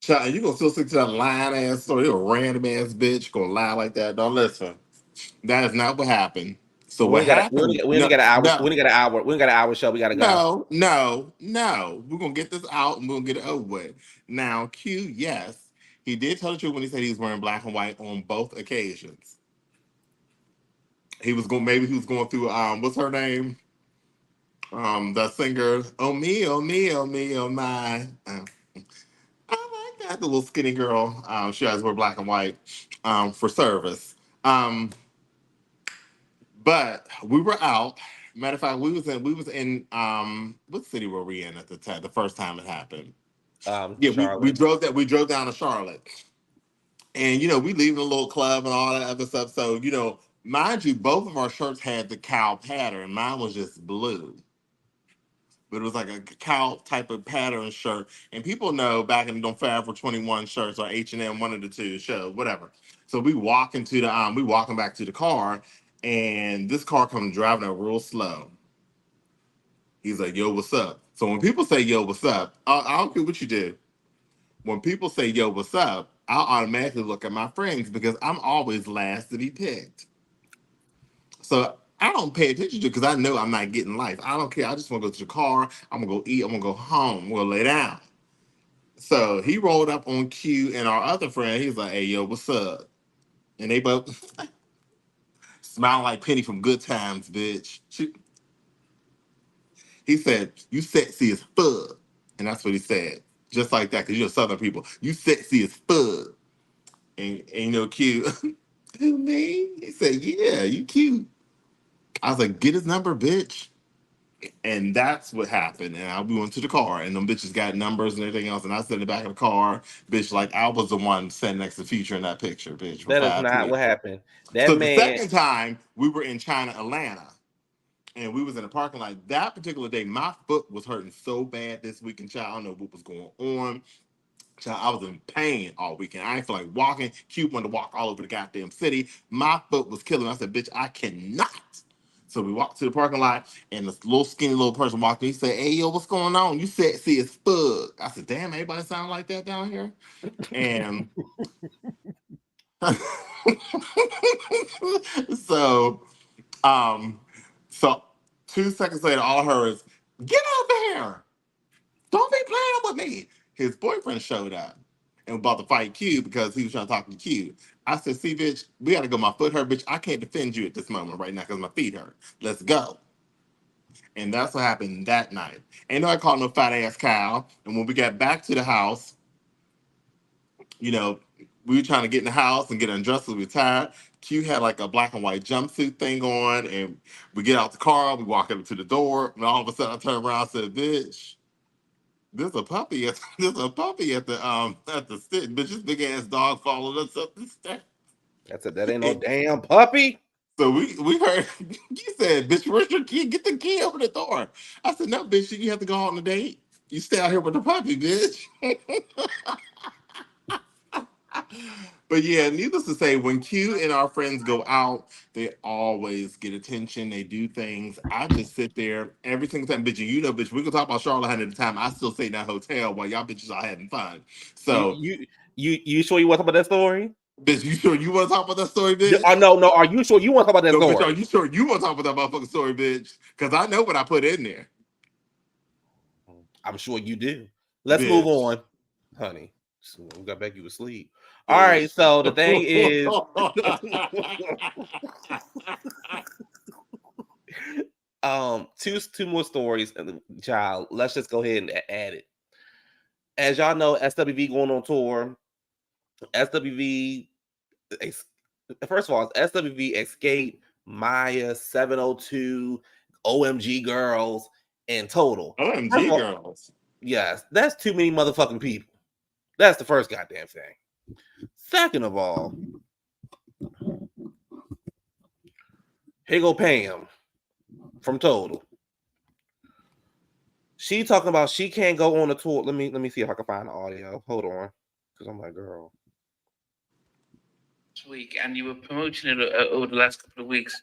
Child, you gonna still stick to that lying ass story? You're a random ass bitch gonna lie like that? Don't listen. That is not what happened. So We what ain't got happened? we only got an hour. We only got an hour. We only got an hour show. We gotta go. No. We're gonna get this out and we're gonna get it over with. Now, Q, yes, he did tell the truth when he said he was wearing black and white on both occasions. He was going through what's her name? The singer, oh me, oh me, oh me, oh my. I like that, the little skinny girl. She always wear black and white for service. But we were out. Matter of fact, we was in what city were we in at the time? The first time it happened. Yeah, we drove down to Charlotte, and we leaving a little club and all that other stuff. So mind you, both of our shirts had the cow pattern. Mine was just blue, but it was like a cow type of pattern shirt. And people know back in the Forever 21 shirts or H&M, one of the two, show whatever. So we walking back to the car, and this car comes driving up real slow. He's like, "Yo, what's up?" So when people say, "Yo, what's up?" I don't care what you do. When people say, "Yo, what's up?" I'll automatically look at my friends because I'm always last to be picked. So I don't pay attention to it because I know I'm not getting life. I don't care. I just want to go to the car. I'm going to go eat. I'm going to go home. I'm going to lay down. So he rolled up on Q and our other friend. He's like, "Hey, yo, what's up?" And they both smile like Penny from Good Times, bitch. He said, "You sexy as fuck." And that's what he said. Just like that, because you're Southern people. "You sexy as fuck." And Q, who, me? He said, "Yeah, you cute." I was like, "Get his number, bitch." And that's what happened. And we went to the car, and them bitches got numbers and everything else. And I sat in the back of the car, bitch, like I was the one sitting next to Future in that picture, bitch. That is not what happened. That So man. The second time we were in China, Atlanta, and we was in the parking lot. That particular day, my foot was hurting so bad this weekend, child. I don't know what was going on. Child, I was in pain all weekend. I ain't feel like walking. Q wanted to walk all over the goddamn city. My foot was killing me. I said, "Bitch, I cannot." So we walked to the parking lot, and this little skinny little person walked in. He said, "Hey, yo, what's going on? You sexy as fuck." I said, "Damn, everybody sound like that down here?" And so, so 2 seconds later, all I heard is, "Get over here. Don't be playing with me." His boyfriend showed up and was about to fight Q because he was trying to talk to Q. I said, "See, bitch, we got to go. My foot hurt, bitch. I can't defend you at this moment right now because my feet hurt. Let's go." And that's what happened that night. Ain't nobody called no fat ass cow. And when we got back to the house, we were trying to get in the house and get undressed because we were tired. Q had like a black and white jumpsuit thing on, and we get out the car, we walk up to the door, and all of a sudden I turned around and said, "Bitch, there's a puppy at the stick. Bitch, this big ass dog followed us up the steps." That ain't no damn puppy. So we heard you said, "Bitch, where's your key? Get the key over the door." I said, "No, bitch, you have to go on a date. You stay out here with the puppy, bitch." But yeah, needless to say, when Q and our friends go out, they always get attention. They do things. I just sit there every single time, bitch. Bitch, we can talk about Charlotte at the time. I still stay in that hotel while y'all bitches are having fun. So you sure you want to talk about that story? Bitch, you sure you want to talk about that story, bitch? No. Are you sure you want to talk about that story? Bitch, are you sure you want to talk about that motherfucking story, bitch? Because I know what I put in there. I'm sure you do. Let's move Bitch. on, honey. So we got back you asleep. All right, so the thing is, two more stories, child. Let's just go ahead and add it. As y'all know, SWV going on tour. SWV, first of all, it's SWV, Escape, Maya, 702, OMG Girls, and Total. OMG Girls. Yes, that's too many motherfucking people. That's the first goddamn thing. Second of all, here go Pam from Total. She talking about she can't go on a tour. Let me see if I can find the audio. Hold on, because I'm like, girl. Week, and you were promoting it over the last couple of weeks,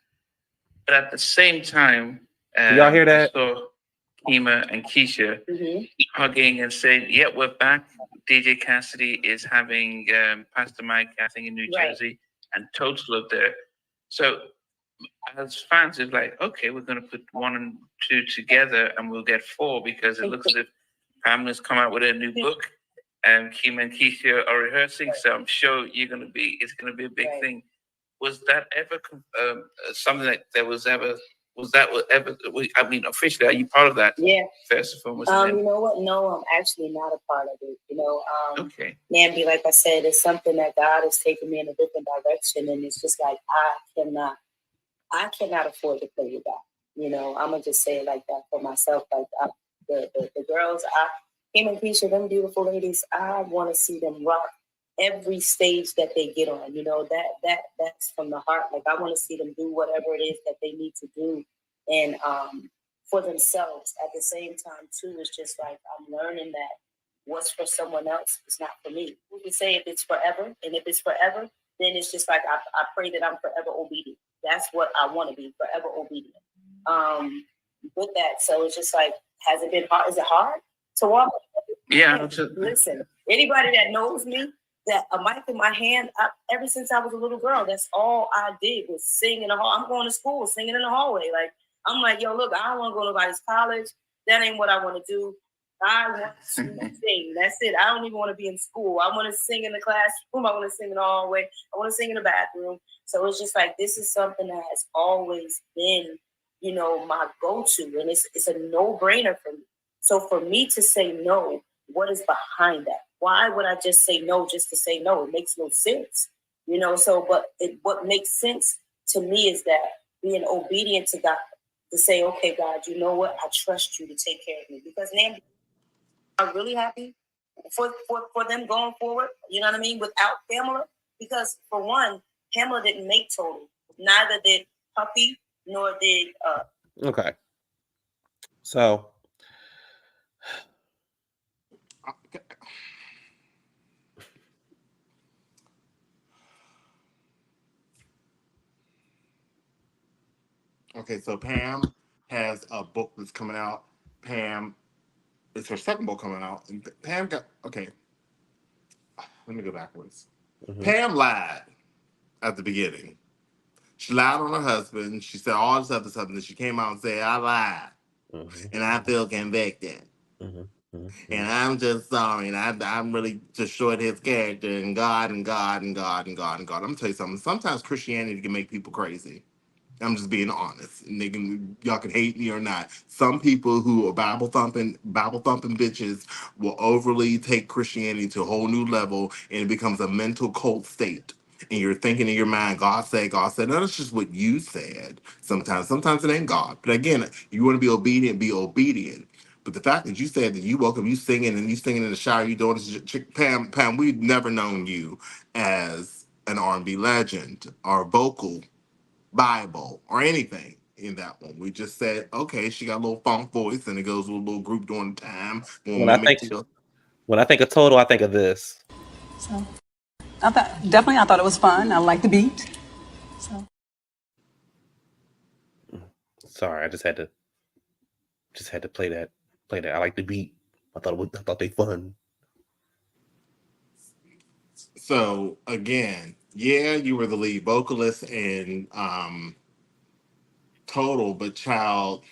but at the same time, y'all hear that? I saw Kima and Keisha hugging and saying, "Yeah, we're back." DJ Cassidy is having Pastor Mike, I think, in New Jersey, and Total up there. So, as fans, it's like, okay, we're going to put 1 and 2 together, and we'll get 4 because it looks as if Pamela's come out with a new book. And Kim and Keisha are rehearsing, so I'm sure it's going to be a big thing. Was that ever something that was ever? I mean, officially, are you part of that? Yeah. First of all, you know what? No, I'm actually not a part of it. You know, okay. Nambi, like I said, it's something that God has taken me in a different direction, and it's just like I cannot afford to play with that. You know, I'm gonna just say it like that for myself. Like the girls, Kim and Keisha, them beautiful ladies, I want to see them rock every stage that they get on. You know, that's from the heart. Like, I want to see them do whatever it is that they need to do, and for themselves. At the same time, too, it's just like I'm learning that what's for someone else is not for me. We can say if it's forever, and if it's forever, then it's just like I pray that I'm forever obedient. That's what I want to be, forever obedient. With that, so it's just like, has it been hard? Is it hard to walk? Yeah. Listen, anybody that knows me, that a mic in my hand, ever since I was a little girl, that's all I did was sing in the hall. I'm going to school, singing in the hallway. Like, I'm like, yo, look, I don't want to go to nobody's college. That ain't what I want to do. I want to sing. That's it. I don't even want to be in school. I want to sing in the classroom. I want to sing in the hallway. I want to sing in the bathroom. So it's just like, this is something that has always been, you know, my go-to. And it's a no-brainer for me. So for me to say no, what is behind that? Why would I just say no just to say no? It makes no sense. You know, so what makes sense to me is that being obedient to God, to say, okay, God, you know what? I trust you to take care of me. Because now I'm really happy for them going forward, you know what I mean, without Pamela. Because for one, Pamela didn't make Total. Neither did Puppy, nor did Okay. So okay, so Pam has a book that's coming out. Pam, it's her second book coming out. And Pam got, okay, let me go backwards. Pam lied at the beginning. She lied on her husband. She said all this other stuff, and then she came out and said, I lied. And I feel convicted. And I'm just sorry. And I'm really destroyed his character and God and God and God and God and God. I'm going to tell you something. Sometimes Christianity can make people crazy. I'm just being honest. And y'all can hate me or not. Some people who are Bible thumping bitches will overly take Christianity to a whole new level, and it becomes a mental cult state. And you're thinking in your mind, God said. No, that's just what you said. Sometimes it ain't God. But again, you want to be obedient, be obedient. But the fact that you said that you woke up, you singing in the shower, you doing this, Pam, we've never known you as an R&B legend or vocal Bible or anything in that one. We just said, okay, she got a little funk voice, and it goes with a little group during the time. when I think of Total, I think of this. So I thought it was fun. I like the beat. So Sorry, I just had to play that. I like the beat. I thought they fun. So again, yeah, you were the lead vocalist in Total, but child,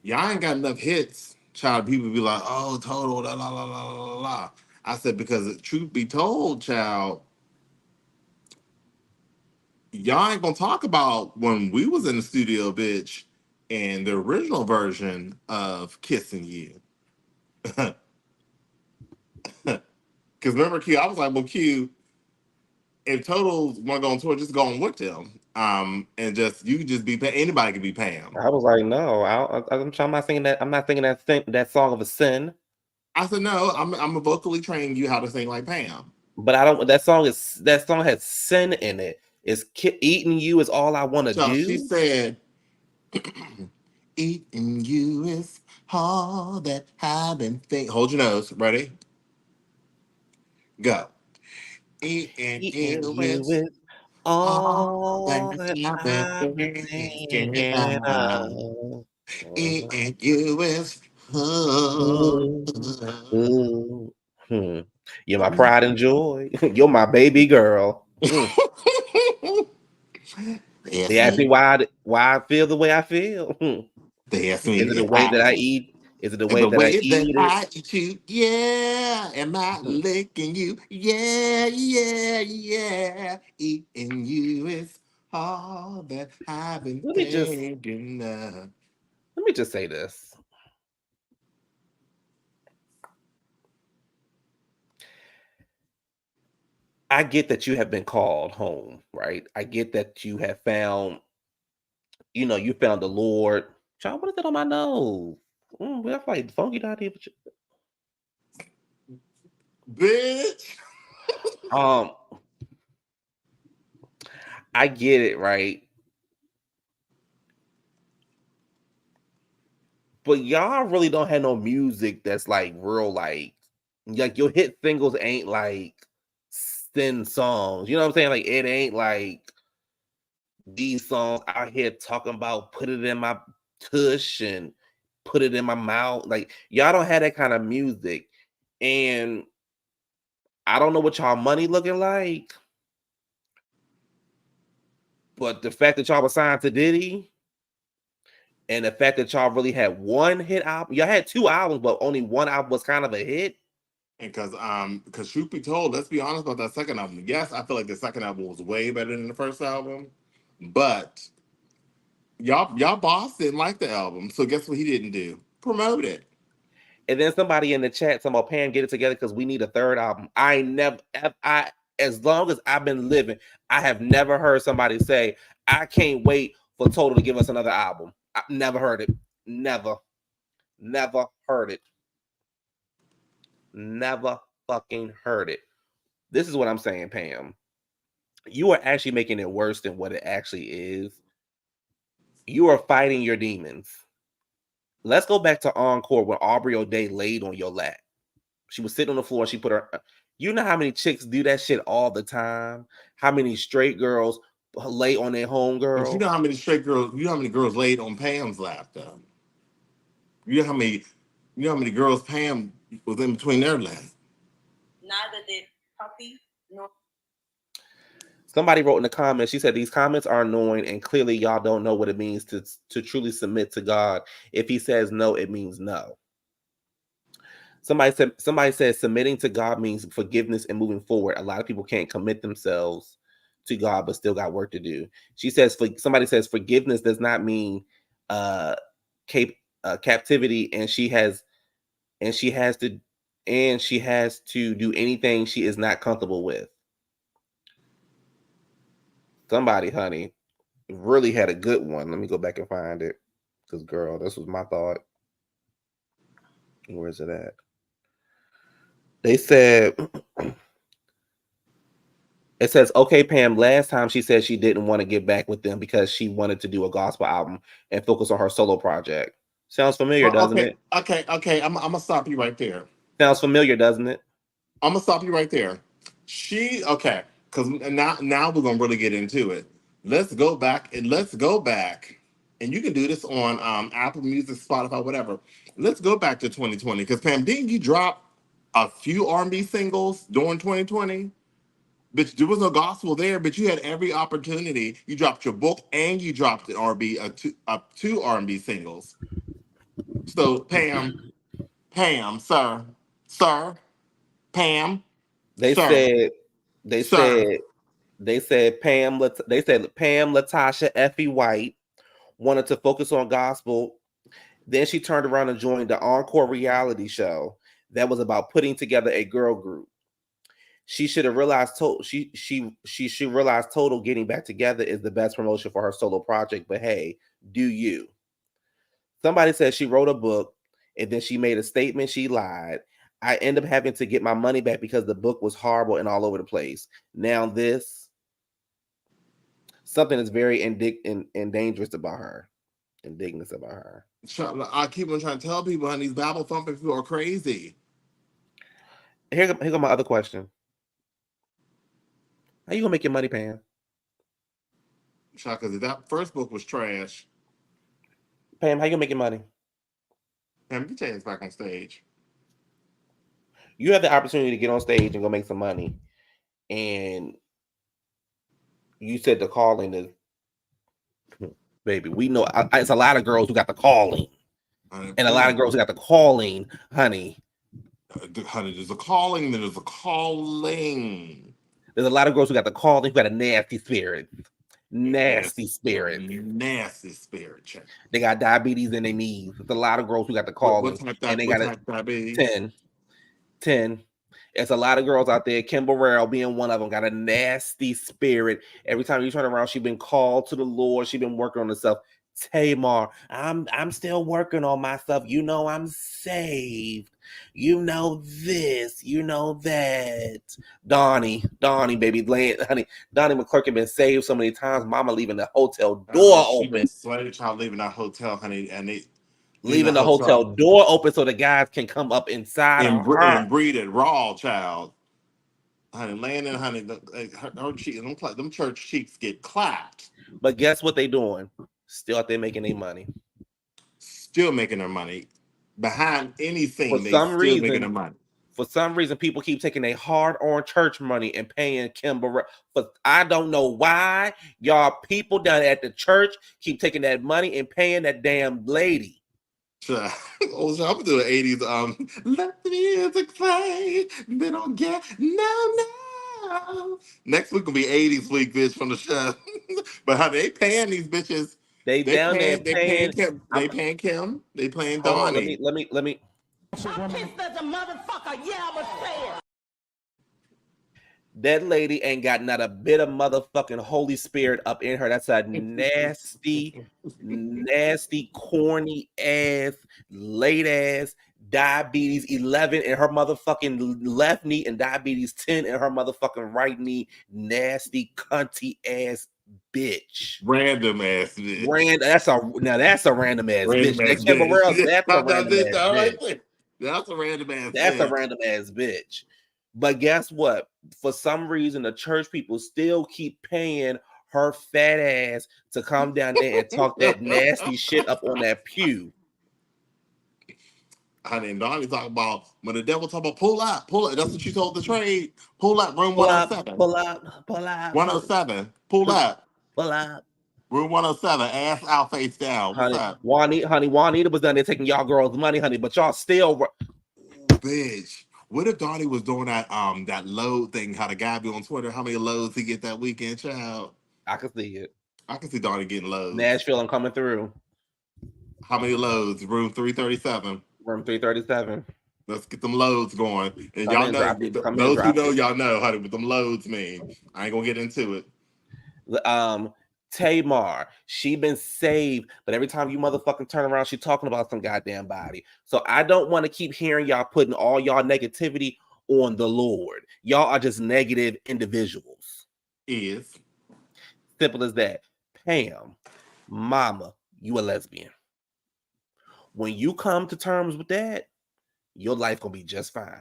y'all ain't got enough hits child, people be like, oh, total, la la la la la la. I said, because truth be told, child, y'all ain't gonna talk about when we was in the studio, bitch, and the original version of Kissing You. Because remember, Q, I was like, well, Q, if Total's want to go on tour, just go on with them. And just you could just be anybody could be Pam. I was like, no, I'm not thinking that. I'm not thinking that song of a sin. I said, no, I'm a vocally training you how to sing like Pam. But I don't. That song has sin in it. Eating you is all I want to So do. she said, eating you is all that I've been thinking. Hold your nose. Ready? Go. Eating you is all all that that I've I've been been thinking thinking about. of. Eating you is You're my pride and joy. You're my baby girl. They ask me why I feel the way I feel. They ask me Is it the if way that I eat? Is it the and way the that I way that eat it? I eat you, yeah. Am I licking you? Yeah, yeah, yeah. Eating you is all that I've been Let me just thinking of. let me just say this. I get that you have been called home, right? I get that you have found, you found the Lord. Child, what is that on my nose? That's like funky down here. Bitch. Um, I get it, right? But y'all really don't have no music that's like real, like your hit singles ain't like sin songs. You know what I'm saying? Like it ain't like these songs out here talking about put it in my tush and put it in my mouth. Like y'all don't have that kind of music. And I don't know what y'all money looking like, but the fact that y'all was signed to Diddy and the fact that y'all really had one hit album, y'all had 2 albums, but only one album was kind of a hit. And because truth be told, let's be honest about that second album. Yes, I feel like the second album was way better than the first album, but y'all boss didn't like the album, so guess what he didn't do? Promote it. And then somebody in the chat talking about Pam, get it together because we need a third album. As long as I've been living, I have never heard somebody say, I can't wait for Total to give us another album. I never heard it. Never heard it. Never fucking heard it. This is what I'm saying, Pam. You are actually making it worse than what it actually is. You are fighting your demons. Let's go back to Encore when Aubrey O'Day laid on your lap. She was sitting on the floor and she put her. You know how many chicks do that shit all the time? How many straight girls lay on their homegirl? But you know how many straight girls? You know how many girls laid on Pam's lap though? You know how many girls Pam was in between their legs? Neither did Puppy nor. Somebody wrote in the comments, she said, these comments are annoying and clearly y'all don't know what it means to truly submit to God. If he says no, it means no. Somebody said submitting to God means forgiveness and moving forward. A lot of people can't commit themselves to God, but still got work to do. She says, somebody says forgiveness does not mean captivity, and she has to do anything she is not comfortable with. Somebody, honey, really had a good one. Let me go back and find it. Because, girl, this was my thought. Where is it at? They said, it says, okay, Pam, last time she said she didn't want to get back with them because she wanted to do a gospel album and focus on her solo project. Sounds familiar, doesn't it? Okay. I'm gonna stop you right there. Sounds familiar, doesn't it? I'm gonna stop you right there. Because now we're gonna really get into it. Let's go back, and you can do this on Apple Music, Spotify, whatever. Let's go back to 2020. Because Pam, didn't you drop a few R&B singles during 2020? Bitch, there was no gospel there, but you had every opportunity. You dropped your book and you dropped an R&B, two R&B singles. So Pam, Pam, sir, Pam. They sir, said they sir. said Pam Latasha Effie White wanted to focus on gospel. Then she turned around and joined the Encore reality show that was about putting together a girl group. She should have realized she realized total getting back together is the best promotion for her solo project. But hey, do you? Somebody said she wrote a book and then she made a statement she lied. I end up having to get my money back because the book was horrible and all over the place. Now this something is very and dangerous about her. Indignant about her. I keep on trying to tell people, honey, these Bible thumping people are crazy. Here go my other question. How you gonna make your money, Pam? Because that first book was trash. Pam, how you gonna make your money? Pam, get your ass back on stage. You have the opportunity to get on stage and go make some money, and you said the calling is, baby. We know it's a lot of girls who got the calling, and a lot of girls who got the calling, honey. Honey, there's a calling. There's a calling. There's a lot of girls who got the calling, who got a nasty spirit. Nasty spirit. Nasty spirit. Check. They got diabetes in their knees. There's a lot of girls who got the calling. And they got a 10. It's a lot of girls out there. Kim Burrell being one of them, got a nasty spirit. Every time you turn around, she's been called to the Lord. She's been working on herself. Tamar, I'm still working on myself. You know I'm saved. You know this. You know that. Donnie, baby, honey. Donnie McClurkin been saved so many times. Mama leaving the hotel door open. Slave child leaving that hotel, honey, and they leaving the hotel door open so the guys can come up inside and breed it raw, child. Honey, laying in, honey, her cheeks, them church cheeks get clapped. But guess what they doing? Still out there making their money. Still making their money. Behind anything, making their money. For some reason, people keep taking their hard-earned church money and paying Kim Burrell. But I don't know why y'all people down at the church keep taking that money and paying that damn lady. Sure. I'm gonna do an 80s. Let the music play. They don't get no. Next week will be 80s week, bitch, from the show. But how they paying these bitches? They paying Kim. They paying Kim. They paying Donnie. Let me. That lady ain't got not a bit of motherfucking Holy Spirit up in her. That's a nasty, corny ass, late ass, diabetes 11 in her motherfucking left knee and diabetes 10 in her motherfucking right knee. Nasty, cunty ass bitch. Random ass bitch. That's a random ass bitch. That's a random ass That's a random ass bitch. But guess what? For some reason, the church people still keep paying her fat ass to come down there and talk that nasty shit up on that pew. Honey, and Donnie talking about when the devil talk about pull out. That's what you told the trade. Pull out, room 107. Pull out. 107. Pull out. Room 107, ass out, face down. What's up? Juanita was down there taking y'all girls' money, honey, but y'all still. Bitch. What if Donnie was doing that load thing? How the guy be on Twitter? How many loads he get that weekend, child? I can see it. I can see Donnie getting loads. Nashville, I'm coming through. How many loads? Room 337. Room 337. Let's get them loads going. And y'all know, those who know, y'all know how what them loads mean. I ain't gonna get into it. Tamar, she been saved, but every time you motherfucking turn around, she talking about some goddamn body. So I don't want to keep hearing y'all putting all y'all negativity on the Lord. Y'all are just negative individuals. Is simple as that. Pam, mama, you a lesbian. When you come to terms with that, your life gonna be just fine.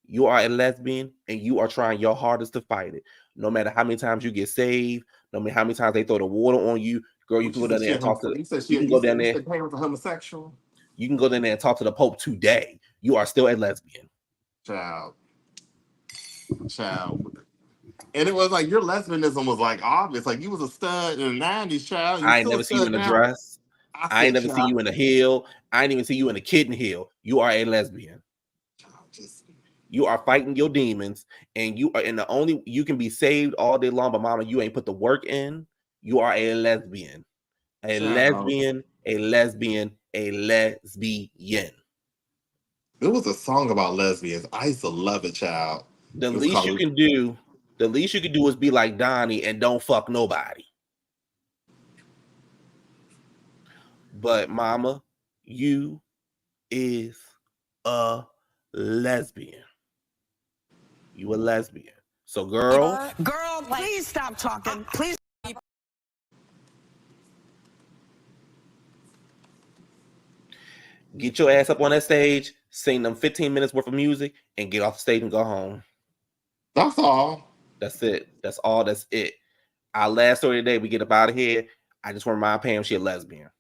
You are a lesbian and you are trying your hardest to fight it. No matter how many times you get saved, no matter how many times they throw the water on you, girl, you can go down there and talk to. You can go down there. A homosexual. You can go down there and talk to the Pope today. You are still a lesbian. Child. And it was like your lesbianism was like obvious. Like you was a stud in the 90s, child. I ain't never seen you in a dress. I ain't never see you in a heel. I ain't even see you in a kitten heel. You are a lesbian. You are fighting your demons, and you are in the only you can be saved all day long, but mama, you ain't put the work in. You are a lesbian. A lesbian, a lesbian, a lesbian. There was a song about lesbians. I used to love it, child. The least you can do is be like Donnie and don't fuck nobody. But mama, you is a lesbian. You a lesbian. So girl, Please stop talking. Please. get your ass up on that stage, sing them 15 minutes worth of music, and get off the stage and go home. That's all. That's it. That's all. That's it. Our last story today, we get up out of here. I just want to remind Pam she a lesbian.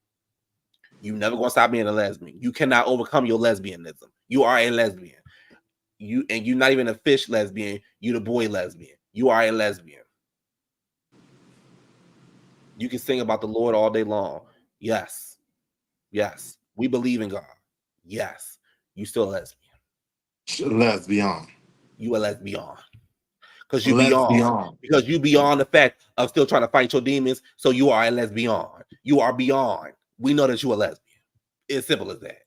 You never gonna stop being a lesbian. You cannot overcome your lesbianism. You are a lesbian. You're not even a fish lesbian. You the boy lesbian. You are a lesbian. You can sing about the Lord all day long. Yes. Yes. We believe in God. Yes. You still a lesbian. Lesbian. You a lesbian. Because you beyond. Because you beyond the fact of still trying to fight your demons. So you are a lesbian. You are beyond. We know that you a lesbian. It's simple as that.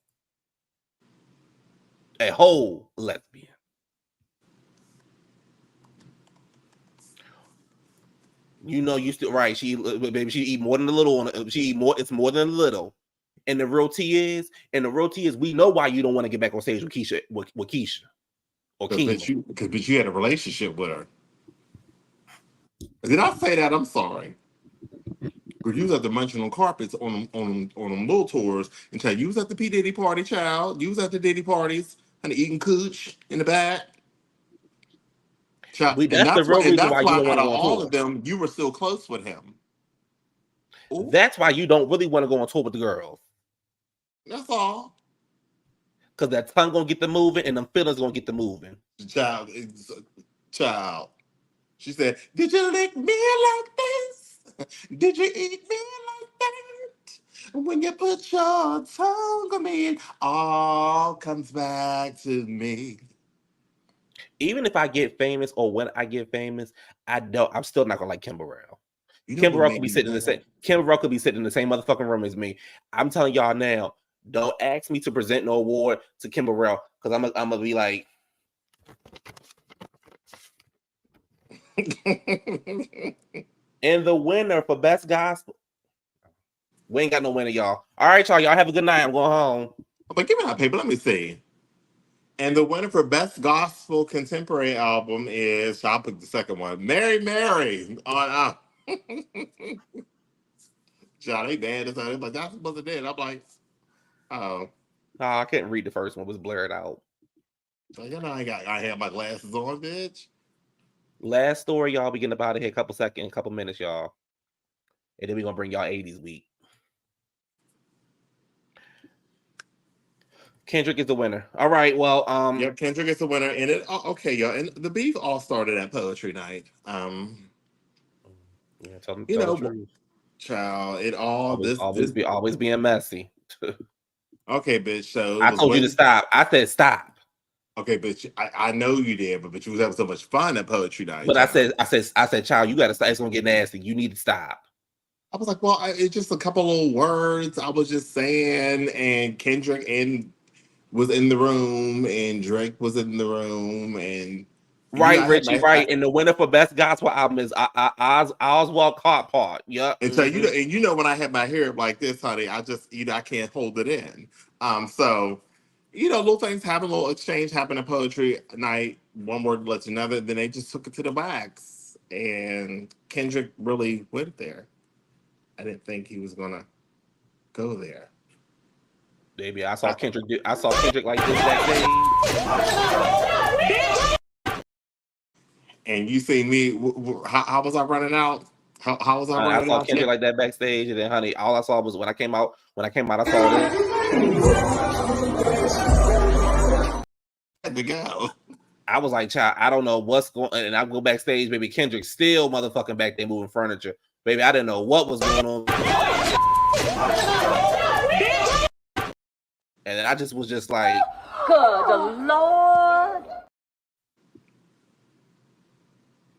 A whole lesbian. You know you still right. She eat more than a little. She eat more. It's more than a little. And the real tea is, we know why you don't want to get back on stage with Keisha, with Keisha, or Keisha. Because you had a relationship with her. Did I say that? I'm sorry. Because you was at the munching on carpets on them little tours, and child, you was at the P Diddy party, child. You was at the Diddy parties and eating cooch in the back. Child, That's the real reason why you don't want to go on all tour. of them, you were still close with him. Ooh. That's why you don't really want to go on tour with the girls. That's all. Because that tongue gonna get the moving, and them feelings gonna get the moving. Child. She said, "Did you lick me like this? Did you eat me like that? When you put your tongue on me, it all comes back to me." Even if I get famous, or when I get famous, I'm still not gonna like Kim Burrell. Kim Burrell could be sitting in the same. Kim Burrell could be sitting in the same motherfucking room as me. I'm telling y'all now. Don't ask me to present no award to Kim Burrell because I'm gonna be like. And the winner for best gospel. We ain't got no winner, y'all. All right, y'all. Y'all have a good night. I'm going home. But give me that paper. Let me see. And the winner for best gospel contemporary album is, I'll pick the second one, Mary Mary. On John, they bad as hell. Like, that's what it did. I'm like, oh. I couldn't read the first one. It was blurred out. So, you know, I had my glasses on, bitch. Last story, y'all. We getting about it here. Couple minutes, y'all. And then we're gonna bring y'all 80s week. Kendrick is the winner. All right. Well, Yep, Kendrick is the winner. And it okay, y'all. And the beef all started at poetry night. Yeah, tell you the know, truth. Child, it all always being messy. Okay, bitch. So I told you to stop. I said stop. Okay, bitch. I know you did, but you was having so much fun at poetry night. But child. I said, child, you gotta stop. It's gonna get nasty. You need to stop. I was like, well, it's just a couple of words I was just saying, and Kendrick was in the room, and Drake was in the room, and right, Richie, right. And the winner for best gospel album is Oswald Carpart. Yep. And so you know when I have my hair like this, honey, I just I can't hold it in. So little things happen, little exchange happened at poetry night. One word led to another. Then they just took it to the wax, and Kendrick really went there. I didn't think he was gonna go there. Baby, I saw Kendrick like this that day. And you see me? How was I running out? How was I running out? I saw Kendrick like that backstage, and then, honey, all I saw was when I came out. When I came out, I saw this. Had to go. I was like, child, I don't know what's going on. And I go backstage, baby. Kendrick still motherfucking back there moving furniture. Baby, I didn't know what was going on. And then I just was just like, Good Lord.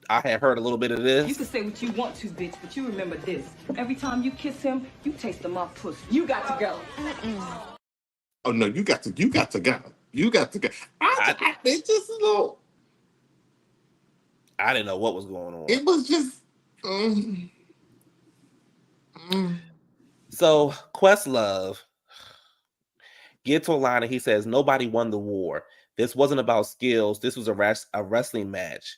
I had heard a little bit of this. You can say what you want to, bitch, but you remember this. Every time you kiss him, you taste him off pussy. You got to go. Oh no, you got to go. You got to go. It's just a little. I didn't know what was going on. It was just. So Questlove gets online and he says, nobody won the war. This wasn't about skills. This was a wrestling match.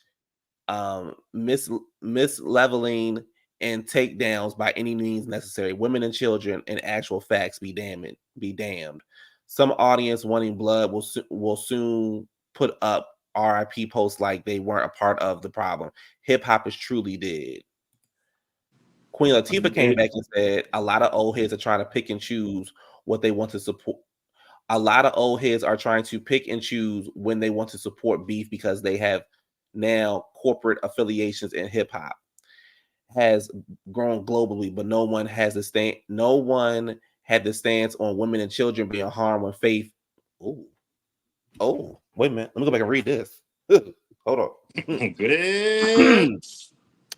Misleveling and takedowns by any means necessary. Women and children and actual facts be damned. Some audience wanting blood will soon put up RIP posts like they weren't a part of the problem. Hip hop is truly dead. Queen Latifah came back and said, a lot of old heads are trying to pick and choose what they want to support. A lot of old heads are trying to pick and choose when they want to support beef because they have now corporate affiliations in hip hop has grown globally, but no one had the stance on women and children being harmed when faith. Oh, wait a minute. Let me go back and read this. Hold on.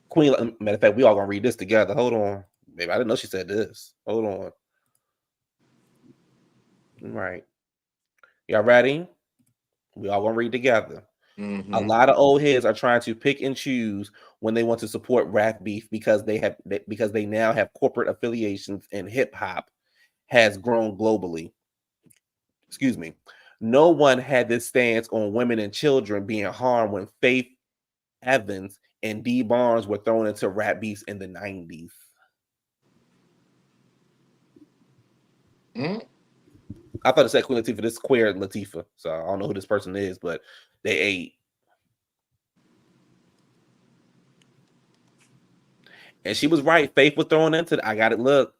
Queen, matter of fact, we all gonna read this together. Hold on. Maybe I didn't know she said this. Hold on. All right. Y'all ready? We all gonna read together. Mm-hmm. A lot of old heads are trying to pick and choose when they want to support rap beef because they now have corporate affiliations in hip hop has grown globally. Excuse me. No one had this stance on women and children being harmed when Faith Evans and D Barnes were thrown into rap beefs in the 90s. I thought it said Queen Latifah. This is queer Latifah, so I don't know who this person is, but they ate. And she was right. Faith was thrown into it. I got it. Look.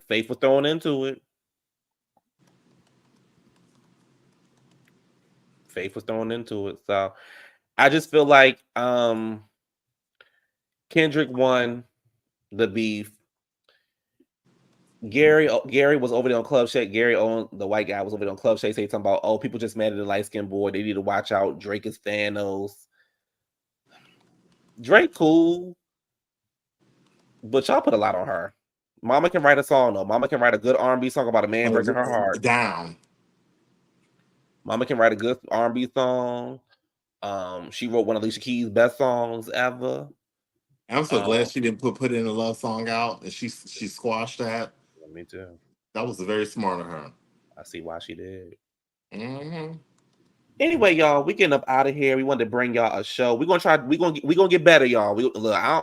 Faith was thrown into it. Faith was thrown into it. So I just feel like Kendrick won the beef. Gary was over there on Club Shake. Gary owned the white guy was over there on Club Shake. Saying something about, oh, people just mad at the light skinned boy. They need to watch out. Drake is Thanos. Drake cool, but y'all put a lot on her. Mama can write a song though. Mama can write a good R&B song about a man breaking her heart. Down. Mama can write a good R&B song. She wrote one of Alicia Keys' best songs ever. I'm so glad she didn't put in a love song out and she squashed that. Me too. That was very smart of her. I see why she did. Mm-hmm. Anyway, y'all, we getting up out of here. We wanted to bring y'all a show. We're gonna get better, y'all. I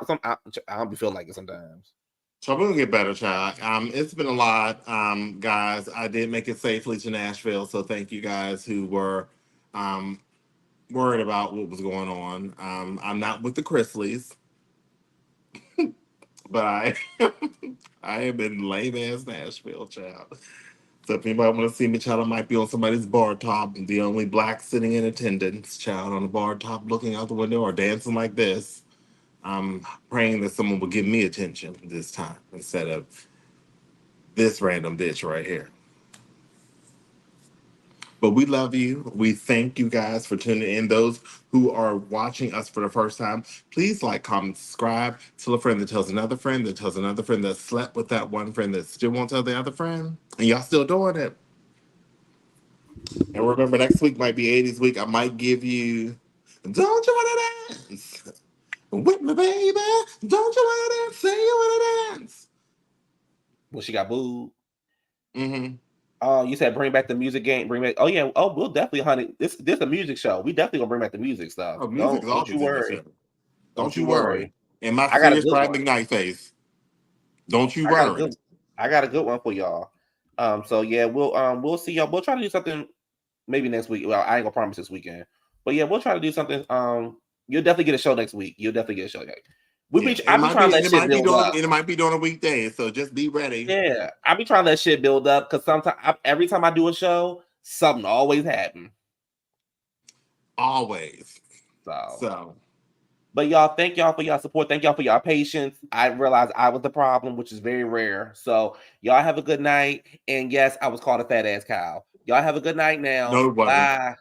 don't be feeling like it sometimes. So we're gonna get better, child. It's been a lot, guys. I did make it safely to Nashville, so thank you guys who were worried about what was going on. I'm not with the Chrisleys, but I am in lame ass Nashville, child. So if anybody want to see me, child, I might be on somebody's bar top, the only black sitting in attendance, child, on the bar top looking out the window or dancing like this. I'm praying that someone will give me attention this time instead of this random bitch right here. But we love you. We thank you guys for tuning in. Those who are watching us for the first time, please like, comment, subscribe. Tell a friend that tells another friend that tells another friend that slept with that one friend that still won't tell the other friend. And y'all still doing it. And remember, next week might be 80s week. I might give you Don't You Wanna Dance? With me, baby. Don't you wanna dance? Say you wanna dance. Well, she got booed. Mm-hmm. You said bring back the music game. Bring back. Oh yeah. Oh, we'll definitely, honey. This a music show. We definitely gonna bring back the music stuff. Oh, music Don't you worry. Don't you worry. And my I got a serious good Brad one. McKnight face. Don't you I worry. got a good one for y'all. So yeah, we'll see y'all. We'll try to do something maybe next week. Well, I ain't gonna promise this weekend, but yeah, we'll try to do something. You'll definitely get a show next week. You'll definitely get a show next. I be trying to let shit build up. It might be during a weekday, so just be ready. Yeah, I be trying to let shit build up because sometimes every time I do a show, something always happens. Always. So But y'all, thank y'all for y'all support. Thank y'all for y'all patience. I realized I was the problem, which is very rare. So y'all have a good night. And yes, I was called a fat ass cow. Y'all have a good night now. No, it wasn't. Bye.